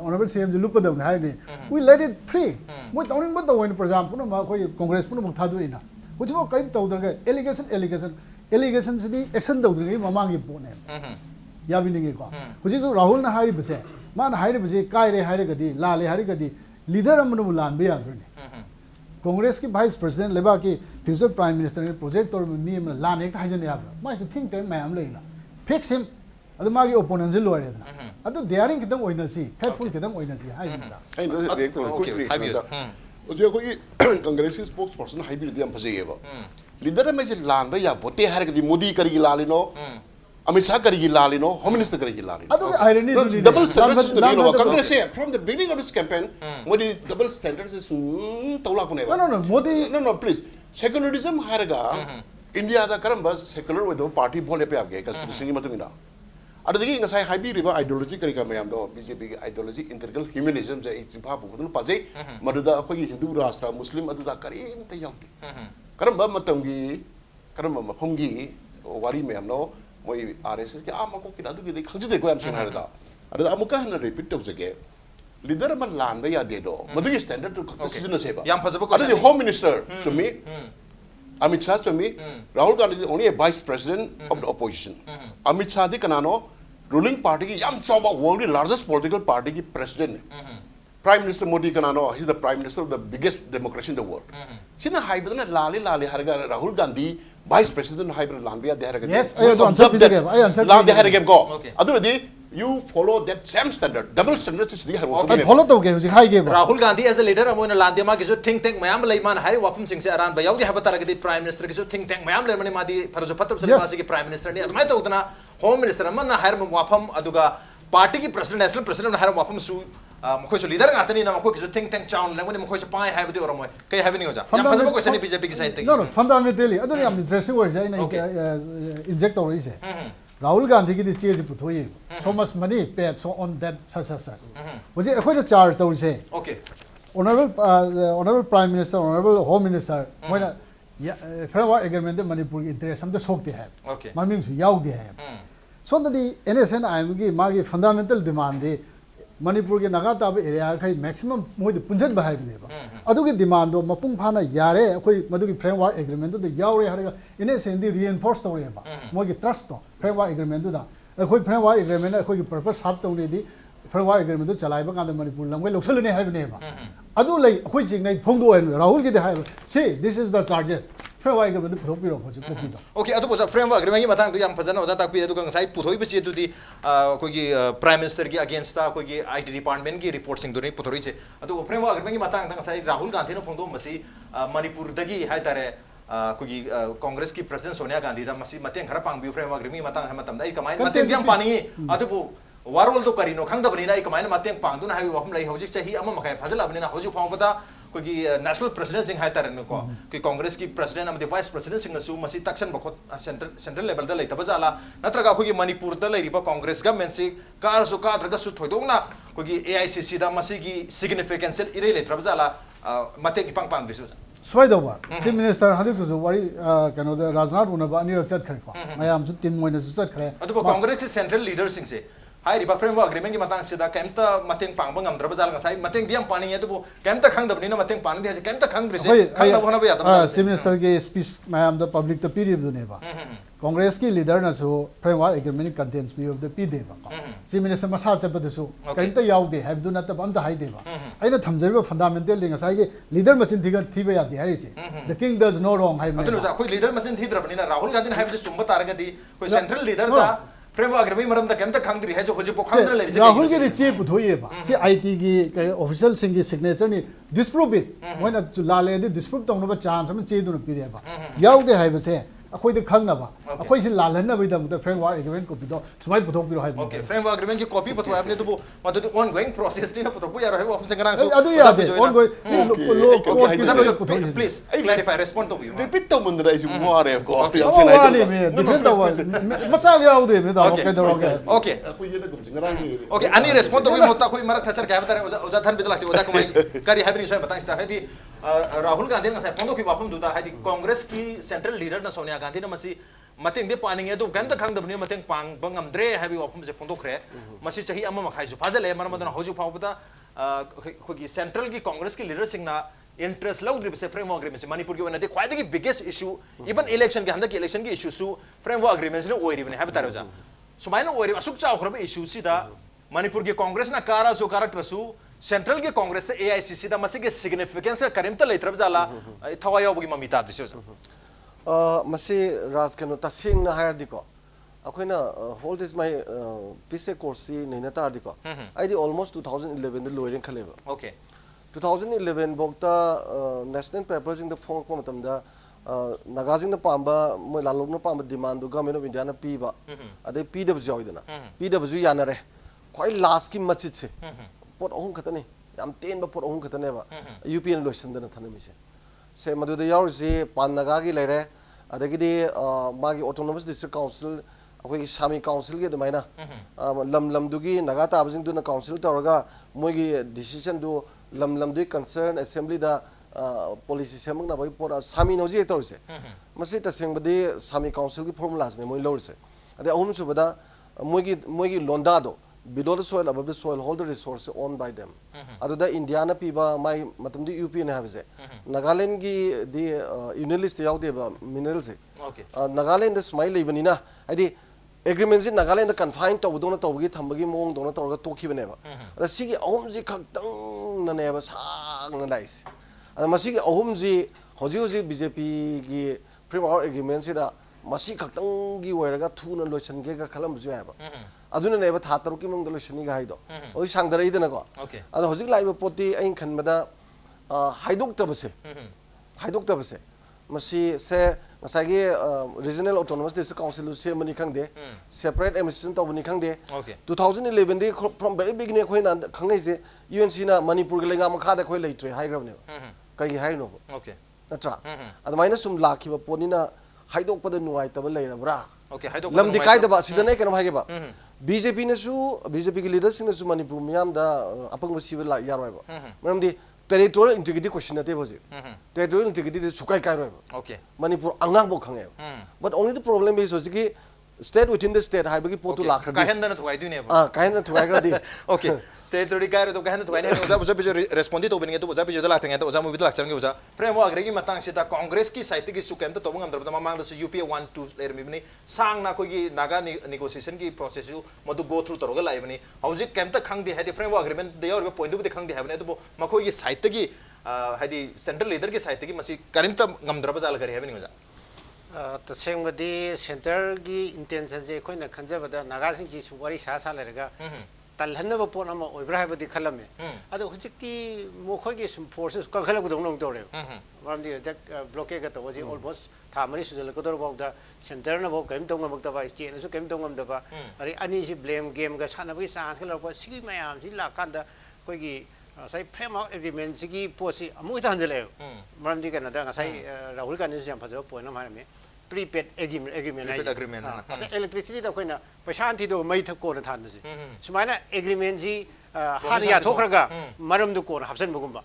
honorable CM lupadam hai ni we let it free mo tawning ba tawin for example ma khoi Congress pu mo thadu ina hujbo kai tawdra allegation sidi action tawdra mamang gi po ne ya bi ni ko hujik su Rahul na hari bse ma na hari bse kai re hari gadi la le hari gadi leader amnu lan be ya ne Congress की vice president लेबा की future prime minister ने project और मी में लाने का Huygens याब मा सु थिंक टैंक मैम लेना फिक्स हिम अदु मागी ओपोनेंट जे लोरे ना अदु डेयरिंग किदम ओइना सी हेल्पफुल किदम ओइना सी हाइ ना ai no react to quick reaction o je ko congress spokesperson hybrid yam phajeyeba leader me je lan ba ya bote har di modi kari lalino Amit Shah kari lalino home minister kari lalino adu irony to double standards to congress from the beginning of this campaign modi double standards is tawla ko ne ba no modi no please secularism haraga india da karamba secular with the party bole pe apge ka singi matumina adagi ngasai haibi riba ideology kari ka mayam do BJP ki ideology integral humanism je ichipha bu dun pajai maduda khoi Hindu rashtra Muslim aduda kari ta yauti karamba matamgi karamba mafumgi wari mayam no moi RSS ki amako ki adu ki khajide ko am sinharada adada amuka hana repeat to jage leader man lan ba ya de do madu standard to decision seba yam phajaba ko the home minister to me Amit Shah to me Rahul Gandhi is only a vice president of the opposition Amit Shah di kanano ruling party ki yam choba world largest political party ki president Prime Minister Modi kanano he is the prime minister of the biggest democracy in the world sina haibadana lali harga Rahul Gandhi vice president hybrid land be there again yes I answer land there again go adudi you follow that same standard double standard is the I follow to ge high ge Rahul Gandhi as a leader amoina landema ki think tank mayam leiman hari wapum sing se aran ba yaudi habata ragdi prime minister ki think tank mayam le mani madi farzo patra salibasi ki prime minister ni admai to utna home minister man har wapam aduga party ki president national president har wapam su mkhoi so leader ngatani na mkhoi ki think tank chown le mani mkhoi so pai habdi oromoy kai habini hoja yam phajaba question ni BJP ki side te no fundamentally adu yam interesting word jai na inject or is Rahul Gandhi ki change puthoyi so much money paid so on that such was it a charge to say okay honorable prime minister honorable home minister when framework agreement Manipur ki interest sam to sokte hai okay maming su yaw de hai so that the NSN IM ki magi fundamental demand de Manipur ki naga tab area khai maximum moi de punjat bahai ne ba adu ki demand do mapung phana yare khoi madu ki framework agreement do yawre haraga NSN di reinforce to ba moi ki trust to framework agreement do da khoi framework agreement khoi ki purpose sab to ne di framework agreement do chalai ba kan Manipur lamgai loksal ne hai ne ba adu lai khoi jing nai phong do Rahul ki de hai see this is the charges framework agreement पुथोकपिरो होजि copy दो okay अदु बोजा framework agreement की मतंग तो याम फजन ओजा ताकपी अदु कंग साइ पुथोइ बची दुदी कोगी प्राइम मिनिस्टर की अगेंस्ट ता कोगी आईटी डिपार्टमेंट की रिपोर्ट सिंग दुनी पुथोरि छे अदु फ्रेमवर्क अग्रीमेंट की मतंग तंग साइ राहुल गांधी ने फोंदो मसी मणिपुर दगी हाय तारे कोगी कांग्रेस की प्रेसिडेंट सोनिया गांधी दा मसी मतंग खरा पांग फ्रेमवर्क अग्रीमेंट मतंग है मतम दा कमाई मतंग दियम पानी अदु बो वारोल तो करिनो खंगदबनिना कमाई मतंग पांगदुना हाय वफम लै हौजिक चाही अमा मखाय फजलाबनिना हौजिक फावबदा कोगी नेशनल प्रेसिडेंट सिंह हाय तारे को कि कांग्रेस की प्रेसिडेंट अमदे वाइस प्रेसिडेंट सिंह नसु मसी तक्सन बखोत सेंट्रल लेवल दा लेतब जाला नत्रगा कोगी मणिपुर दा लेरिबा कांग्रेस गवर्नमेंट सि कारसु काद्रगा सु थोइदोंना कोगी एआईसीसी दा मसी की सिग्निफिकेंस इरे लेत्रब जाला मते की पांग दिसु स्वाइदोबा चीफ मिनिस्टर हदिक तो वारी कनो द राजनाथ उनबा अनिरक चत खरे को मयाम सु टीम मोइना सु चत खरे अदुबो कांग्रेस की सेंट्रल लीडर सिंह से हाई रिबा फ्रेमवर्क अग्रीमेंट की मतंग सिदा केमता मतंग पांग ngam जाल ngसाई मतंग दियम पानी है तो केमता खंगदबनिना मतंग पानी दे केमता खंगद्रिसे खंगदब होना बया तब चीफ मिनिस्टर के स्पीच मयाम द पब्लिक तो पीरियड दुनेबा कांग्रेस की लीडर नसु फ्रेमवर्क एग्रीमेंट कंटेंट्स पी ऑफ द पी देबा चीफ मिनिस्टर मसा चबदसु केमता याउदे हाइबदु नतब अमता हाइ देबा आइना थमजरिबा फंडामेंटल लिंग ngसाई के लीडर मचिन थिगा थिबा यादे हारिसे the king does no wrong हाइ अतनु जा कोई लीडर मचिन थिद्रबनिना राहुल गांधी हाइबजे चुम्बा तारगदी कोई सेंट्रल लीडर दा फ्रेमवर्क अग्रीमेंट मरम दा केमता खंगद्रि है जो होजि पो खंगद्र ले राहुल के चे पुथोइबा से आईटी की ऑफिशियल सिंग की सिग्नेचर नि डिस्प्रूव इट मोइना लाले दि डिस्प्रूव तौनबा चांस हम चे दुन पिरेबा याउदे हाइबसे अखोइ द खंगनबा अखोइ से लालहनबा them the framework agreement copy दो सुमाइ पुथोक पिरो हाइबा ओके फ्रेमवर्क एग्रीमेंट की कॉपी पुथो आपने तो मदु ऑनगोइंग प्रोसेस नि न पुथो यार है वो अपन संगरांग सो अदु यादे ऑनगोइंग प्लीज क्लैरिफाई रेस्पोंड तो यू रिपीट तो मुंदरा इस मोरे को याम से नाइ डिफेंड तो मचा याउदे मे दा ओके दरोगे ओके कोई ये ना संगरांग ओके अनि रेस्पोंड तो मोता कोई मरक थसर क्या बता रहे ओजा थन बिदलाते ओजा कमाई करी हाइब्रिड सोय बतांग स्टा है दी राहुल गांधी ने पोंदो की वापम दुदा है दी कांग्रेस की सेंट्रल लीडर न सोनिया गांधी ने मसी मतंग दे पानिंग दु केमता खंगदबनि मतंग पांग बंगमद्रे हाबि वापम से पोंदो खरे मसी चही अमा मखाइसु फाजले मरमदन हौजु फावबदा खोगी सेंट्रल की कांग्रेस की लीडर सिंह ना इंटरेस्ट लौद्रि से फ्रेमवर्क एग्रीमेंट से मणिपुर की वनदे ख्वाइदगी बिगेस्ट इशू इवन इलेक्शन के हंदक इलेक्शन की इशू सु फ्रेमवर्क एग्रीमेंट ने ओइरिबने हाबि तारोजा सुमाइना ओइरि असुक चावखरब इशू सिदा मणिपुर की कांग्रेस ना कारा सु कारक्टरसु सेंट्रल की कांग्रेस ते एआईसीसी दा मसी के सिग्निफिकेंस करिमता लेत्रब जाला थवा यावबगी ममिता दिसो मसी राज कनो तसिंग ना हायर दिको अखोइना होल्ड इज माय पीसे कोर्स सी नैना तार दिको आइदि ऑलमोस्ट 2011 द लोइरिंग खलेबा ओके 2011 बोक्ता नेशनल पेपर्स इन द फोंग को मतमदा नागाजिंग द पांबा मोय लालोग न पांबा डिमांड दु गवर्नमेंट ऑफ इंडिया न पीबा अदे पीडब्ल्यू जाविदना पीडब्ल्यू यानरे क्वाइ लास्ट की मचित से पोट अहुम खतने याम तेन पोट अहुम खतने बा यूपीएन लोशन दना थनमिसे से मदुद यावसे पानगा की लेरे अदगिदि मागी ऑटोनोमस डिस्ट्रिक्ट काउंसिल अखोई सामी काउंसिल के दमाइना लम लमदुगी नगा ताबजिंग दुना काउंसिल तौरगा मोगी डिसीजन दु लम लमदुई कंसर्न असेंबली दा पॉलिसी सेमक ना बई पोरा सामी नोजी तौरसे मसी तसेंबदि सामी काउंसिल की फॉर्मुलास ने मोइ लौरसे अदे अहुम सुबदा मोगी लोंदा दो below the soil above the soil hold the resource owned by them aduda india na piba mai matamdi up ne have se nagaland gi the unilist yaude ba minerals okay nagaland the smile ibani na adi agreements in nagaland confined to dona to gi thambagi mong dona to ga toki bane ba ada sigi ahum ji khakdang na ne ba sang na lais ada masigi ahum ji hoji hoji bjp gi framework agreements da masi khakdang gi oiraga thuna loisan ge ga khalam ju ya ba aduna ne ba tha taru ki mong loishani ga haido oi sangdara idana ko okay ada hojik laiba poti ain khanmada haidok tabase masi se masagi regional autonomous district council se mani khangde separate administration to bani khangde okay 2011 de from very beginning khoi na khangai se unc na manipur ga lenga makha da khoi leitre haigrab ne kai hai no okay natra admaina sum lakhiba ponina haidok pada nuai tab leirabra okay haidok lam dikai da ba sidane kanam haige ba BJP ने BJP की leaders ने मणिपुर मियाम दा अपंग सिब ला यारोय बा मरम दी territorial integrity question नते बजे territorial integrity सुकाई काय रोय ओके मणिपुर अंगांग बो खंगे but only the problem is कि स्टेट विथिन द स्टेट हाइबगी पोतु लाख काहेंदन थुवाई दुने काहेंदन थुवाई गदी ओके टेरिटोरी काय तो काहेंदन थुवाई ने ओजा ओजा बिजो रेस्पोंड तो बनिगे तो ओजा बिजो ला तंगे तो ओजा मुबी ला चंगे ओजा फ्रेमवर्क अग्रे की मतंग सिता कांग्रेस की साइट की सुकेम तो तोबंग अंदर ममांग दस यूपीए 1 2 लेर मिबनी सांग ना कोई नागा नेगोशिएशन की प्रोसेस यू मदु गो थ्रू तरोगा लाइबनी हौजिक केम त खंग दे हेदि फ्रेमवर्क एग्रीमेंट दे और पॉइंट दे खंग दे हेबने तो मखोई की साइट की हाइदी सेंट्रल लीडर के साइड की मसी करिमता ngam जाला करी है बनी मजा तसेंगबदी सेंटर की इंटेंशन जे कोई न खंजबदा नागासिंग की सुवारी सा लेरगा तलहनब पोन अमा ओइब्रा हैबदी खलमे अदो हुजिकती मोखोगी सुम फोर्सेस कंखलक दong nong तोरे मरमदी द ब्लॉकेज गतो वजी ऑलमोस्ट थामनी सुजल को दरबौदा सेंटर न बो कयम तोंग मक्तबा स्टेट नसु कयम तोंग मदबा अरे अनी सि ब्लेम गेम गा सानबगी चांस खल लप सिगी मयाम सि लाकांदा कोगी साइ फ्रेम ऑफ एग्रीमेंट सिगी पोसी अमु थांजले मरमदी कनदा ngasai राहुल गांधी जम फजो पोइन मारमे prepaid agreement electricity da koina paisa thi do mai thak ko na than ji sumaina agreement ji han ya thokraga maram du ko na hapsan bugumba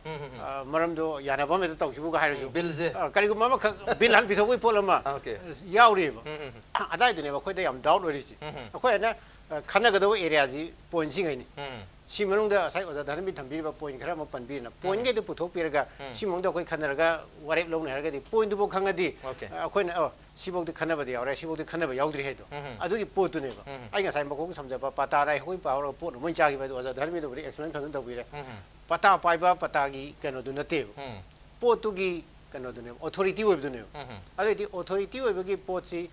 maram do yana ba me ta tawsibu ga hairu bill je kari ko mama bill han bi thoi polama yauri ba adai de ne ba khoi da yam down ori ji khoi na khana ga do area ji point sing ai ni 시문ung 다 사이 어다 다른 비 담비바 포인트 그라 뭐 반비나 포인트도 부터 비르가 시문도 거기 칸나가 와랩 롱네 하가디 포인트 보 칸가디 거기는 시복도 칸나바디 야래 시복도 칸나바 야우드리 해도 아두기 포트네 봐 아이가 사이 먹고 삼자바 빠따라이 호이 파로 포는 문자기 봐도 어다 다른 비도 우리 엑스플레인 하는 더 비래 빠따 파이바 빠따기 그노도 너테 포투기 그노도네 오토리티 웹도네 아래디 오토리티 웹기 포치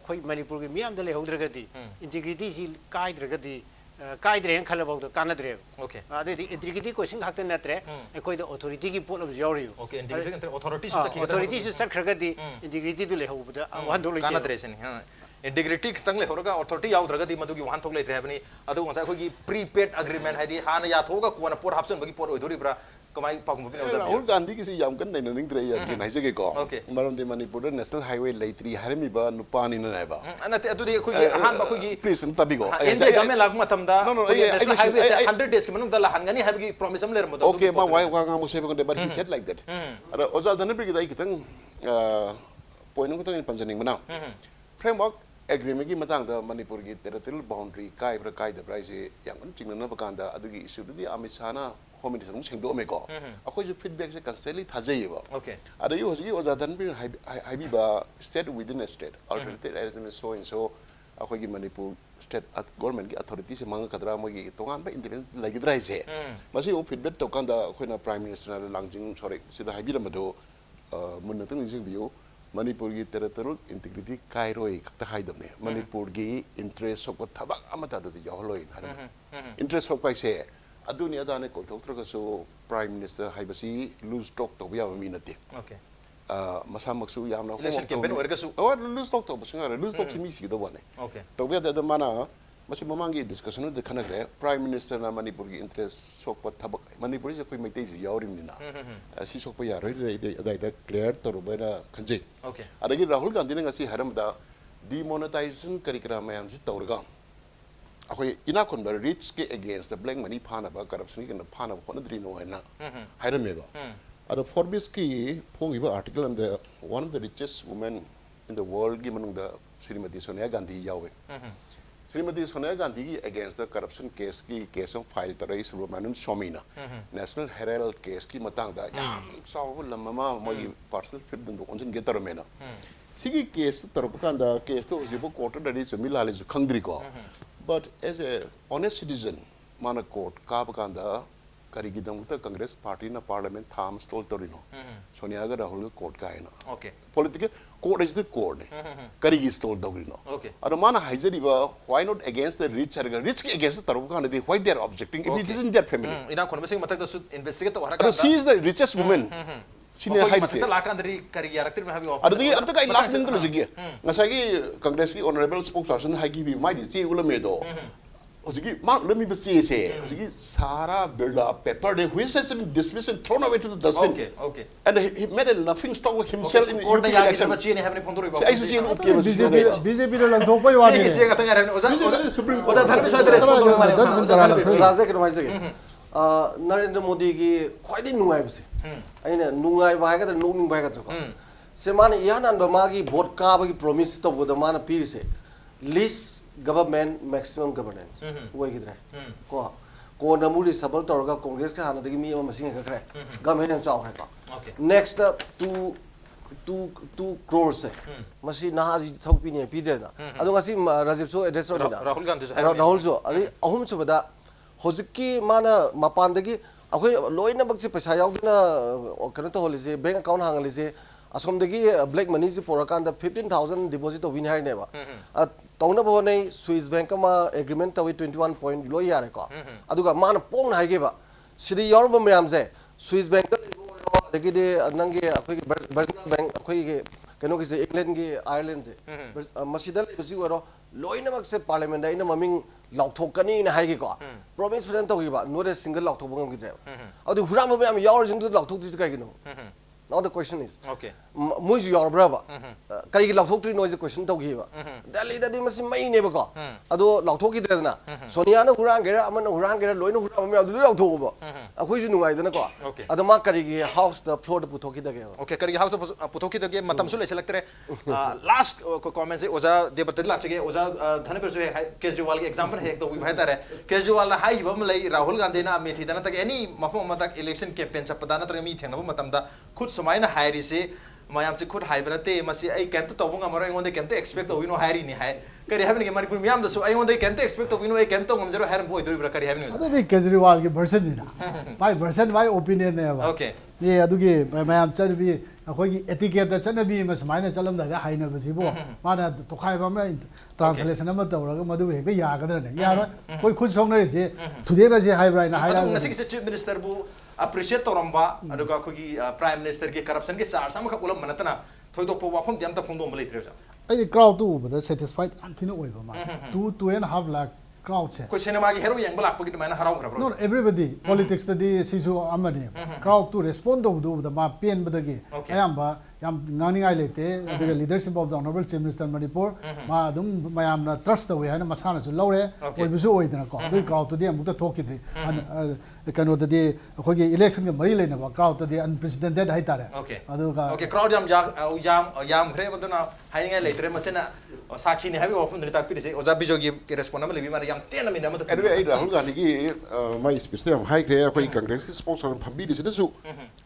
거기 머니푸르기 미암들 해오드르가디 인티그리티 시 까이드르가디 कायद्रे खल बहु कानद्रे okay अदे integrity question खाते नत्रे कोई authority की पोल जोरियो okay integrity authority से sir खरगदी integrity तो ले होबदा one दो ले कानद्रे से हां इंटीग्रिटी खतंग ले होरगा ऑथोरिटी याउद्रगदी मदुगी वन थोक लेत्रे हबनी अदु ngसा खोगी प्रीपेड एग्रीमेंट हाइदी हान या थोगा कोना पोर हापसन बगी पोर ओइदोरिब्रा कमाई पागम बिन ओजा राहुल गांधी की याम कन नै निंग त्रे या कि नाइजे के को मरम दे मणिपुर नेशनल हाईवे लेत्री हरमी बा नुपानी न नाइबा अनते अदु दे खोगी हान बा खोगी प्लीज तबी को एंडे गमे लाग मतमदा नेशनल हाईवे से 100 डेज के मनुंग दला हानगनी हाबगी प्रॉमिस हम लेर मदो ओके मा वाई वांगा मुसे बगन दे but he said like that अरे ओजा धनबिर की दाई कितंग पॉइंट को तो पंजनिंग बना फ्रेमवर्क एग्रीमेंट की मतंग दा मणिपुर की टेरिटोरियल बाउंड्री काइब्रा काइदब्रा इसे याम चिंगन बकांदा अदुगी इशू दि अमित शाहना होम मिनिस्टर सेंदो मेको अखोय जो फीडबैक से कंस्टेंटली थाजैबो ओके अदु यो हजी ओजा धनबिर हाइबीबा state within a state alternative arrangement so in so अखोय की मणिपुर स्टेट गवर्नमेंट की अथॉरिटी से मांग कदरा मोगी तोंगान बा इंडिपेंडेंट लागिद्रा इसे मसी ओ फीडबैक तो कांदा अखोयना प्राइम मिनिस्टर लांजिंग सोरे सिदा हाइबीरमदो मुन्नतंग निजिंग बियो मणिपुर की टेरिटोरियल इंटीग्रिटी कायरोई खता हाइदमने मणिपुर की इंटरेस्ट ऑफ थबक अमता दो याहलोई इंटरेस्ट ऑफ कैसे अदुनी अदाने को थोत्रगसो प्राइम मिनिस्टर हाइबसी लूज टॉक तो बिया मिनते ओके मसा मक्सु यामना इलेक्शन कैंपेन वर्गसु और लूज टॉक तो बसिंगा लूज टॉक सिमी सिगदो बने ओके तो बिया द माना मसी ममांगी डिस्कशन द खनगरे प्राइम मिनिस्टर ना मणिपुर की इंटरेस्ट सोक थबक मणिपुर से कोई मैते जी यावरिमिना असि सोक या रोइ अदाइदा क्लियर तरुबेना खंजे ओके अदगी राहुल गांधी ने ngasi haramda demonetization करिकरा मयाम से तौरगा अखोय इना कोनबा रिच के अगेंस्ट द ब्लैक मनी फानाबा करप्शन की फानाबा होनद्री नो हैना हायरमेबा अद फोर्बिस की फोंगिबा article on the one of the richest women in the world की मनुंग द श्रीमती सोनिया गांधी यावे श्रीमती सोनिया गांधी की अगेंस्ट द करप्शन केस की केस ऑफ फाइल तरई सुब्रमण्यम स्वामीना नेशनल हेराल्ड केस की मतंग दा याम साव लम्मा मोगी पर्सनल फिट दन ओनजन गेतरमेना सिगी केस तरपकांदा केस तो जिबो कोर्ट दडी चुमी लाले जु खंगद्री को but as a honest citizen mana court kabakanda karigidamta congress party na parliament tham stol torino sonia ga rahul court ka ina okay political court is the court karigi stol dogino okay aro mana haijari ba why not against the rich or rich against the tarukana they why they are objecting if it isn't their family ina konbesing matak da investigate to haraka she is the richest woman senior high mata lakandri karigi director me habi ado di amta kai last minute lo jigi ngasai gi congress ki honorable spokesperson hai gi bi mai di che ulo me do hojigi ma let me be se hojigi sara build up paper they which has been dismissed and thrown away to the dustbin okay and he made a laughing stock of himself in court ya election ma chini have ne phone ba ai su chini okay BJP ro lang do koi wani chini ga tanga oza dharme sa respond do mare raza ke mai se Narendra Modi की ख्वाइदी नुंगाइबसे अइने नुंगाइ बायगा the नोनिंग बायगा the से माने यानन the मागी vote काबगी promise तो बद माने पीरिसे list government maximum governance वइगिद्रे को नमुरी सबल तोरगा कांग्रेस के हानदगी मी मसिंग खखरे गवर्नमेंट चाव खरे नेक्स्ट टू crore से मसी नाहाजी थौपिने पीदेना अदो ngasi राजीव सो एड्रेस रो राहुल गांधी राहुल सो अदि अहुम सुबदा होजिकी माना मपानदगी अखोई लोइना बक्से पैसा याउदना कनो तो होलिसे बैंक अकाउंट हांगलिसे असोमदगी ब्लैक मनी से पोरकांदा 15,000 डिपॉजिट तो विन हाइनेबा तौना बोने स्विस बैंक मा एग्रीमेंट तवी 21 पॉइंट लोइ यारे को अदुगा मान पोंग हाइगेबा सिदी यौरब मयाम से स्विस बैंक दगी दे नंगे अखोई वर्जिनल बैंक अखोई के कनो के से इंग्लैंड के आयरलैंड से मसीदा लेबसी वरो लोइना बक्से पार्लियामेंट इन ममिंग लाउथोकनी न हाइगे को प्रोमिस प्रेजेंट तोगिबा नोरे सिंगल लाउथोबंगम गिद्रे अदु हुराम मयाम यावर जिंग लाउथोकति काइगिनो Now the question is, okay, muji your brother. Kari lautok to noise question to give. Delhi that they must may never go. Ado lautoki dresna. Soniana Huranga, Aman Huranga, Loino Huram, do October. A question I don't go. okay. At the Makari house, the floor to Putoki the game. Okay, Kari House of Putoki the game, Matamsule selected. Last comments was a debatilla, was a Dhanabir Kejriwal example. We've had that Kejriwal High Vamlay, Rahul Gandhina, Mithidana, any Mahomatak election campaign, Chapadana meeting, Matamda, could Somaina Hari say, Mayam se could hibernate, Masi, I can't talk about I want they can expect of Wino Harry. Kari having a Manipur, so I want they can expect of Wino, I can't talk on zero Harry boy, do Kari having. I think Kejriwal ke person by person my opinion. Okay. Yeah, adugi mayam chanabi akhoi etiquette da chanabi mas maina chalam da haina basibo mana to khai ba ma translation ama tawra madu he be ya gadra ne ya koi khud songna se thude na se hai bra na hai ra ngasi ki chief minister bu appreciate toramba aduga khogi prime minister ke corruption ke char sam kha ulam manatana thoi to po wafam diam ta phongdom balai tre ai crowd tu ba satisfied anthina oi ba ma 2.5 lakh crowd se ko cinema ki hero yang balak pagi mana harau khra not everybody politics da di sisu amani crowd to respond do da ma pen ba da gi ayam ba yam ngani ngai lete aduga leadership of the honorable chief minister Manipur ma dum mayam na trust da we hana masana chu lore oi bisu oi dana ko du crowd to di amuk ta thoki thi kano da di khogi election ke mari leina ba crowd to di unprecedented hai tare okay aduga okay crowd yam khre baduna hai ngai letre masena sakhi ne habi ofun ni tak pise oja bijogi ke respond ma lebi mara yam tena mina ma anyway Rahul Gandhi ki my speech am high kre koi congress ki sponsor phambi dis su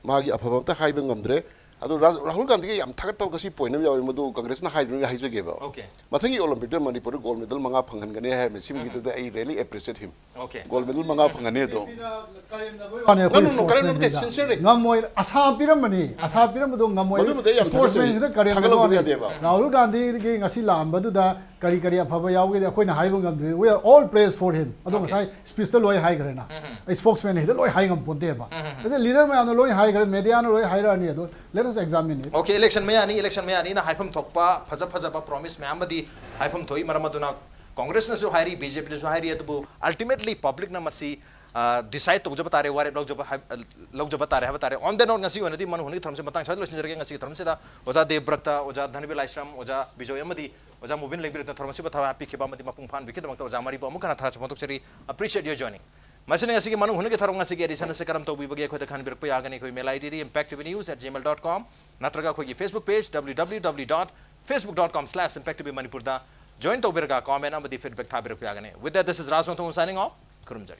ma gi aphabam ta hai bangam ado Rahul Gandhi ki yam thagat taw kasi point yaw madu congress na haidru haije geba okay mathangi olympic de Manipur gold medal manga phangan gane ha me sim gi de I really appreciate him okay gold medal manga phangane do no karan no sincerely ngamoi asa piram do ngamoi sportsman da kare Rahul Gandhi ki ngasi lamba du da kari afaba yaw ge khoi na hai bangam dre we are all praise for him ado ngai speech to loi hai gare na spokesman he loi hai ngam ponte ba the leader me ano loi hai gare media no loi hai ra ni ado let us examine it okay election me ani na haifam thokpa phaja ba promise me amadi haifam thoi maramaduna congress na so hairi BJP na so hairi adu ultimately public na masi decide to jaba tare ware log jaba tare on the note ngasi onadi man huni thamse matang chadlo sinjare ngasi thamse da oja DEVBRATA oja DHANABIR LAISHRAM oja BIJOY amadi oja mobin lebir na thamse ba thawa pikhe ba mati mapung phan bikhe damak oja mari ba mukana tha chmotok cheri appreciate your joining masine ngasi ke manu huni ke tharong ngasi ke edition se karam to bi bage khoi khan bir pa agani khoi mail id impacttvnews@gmail.com natraga khoi Facebook page www.facebook.com/impactvmanipur da join to birga comment amadi feedback tha bir pa agani with that this is Nongthombam signing off kurumjari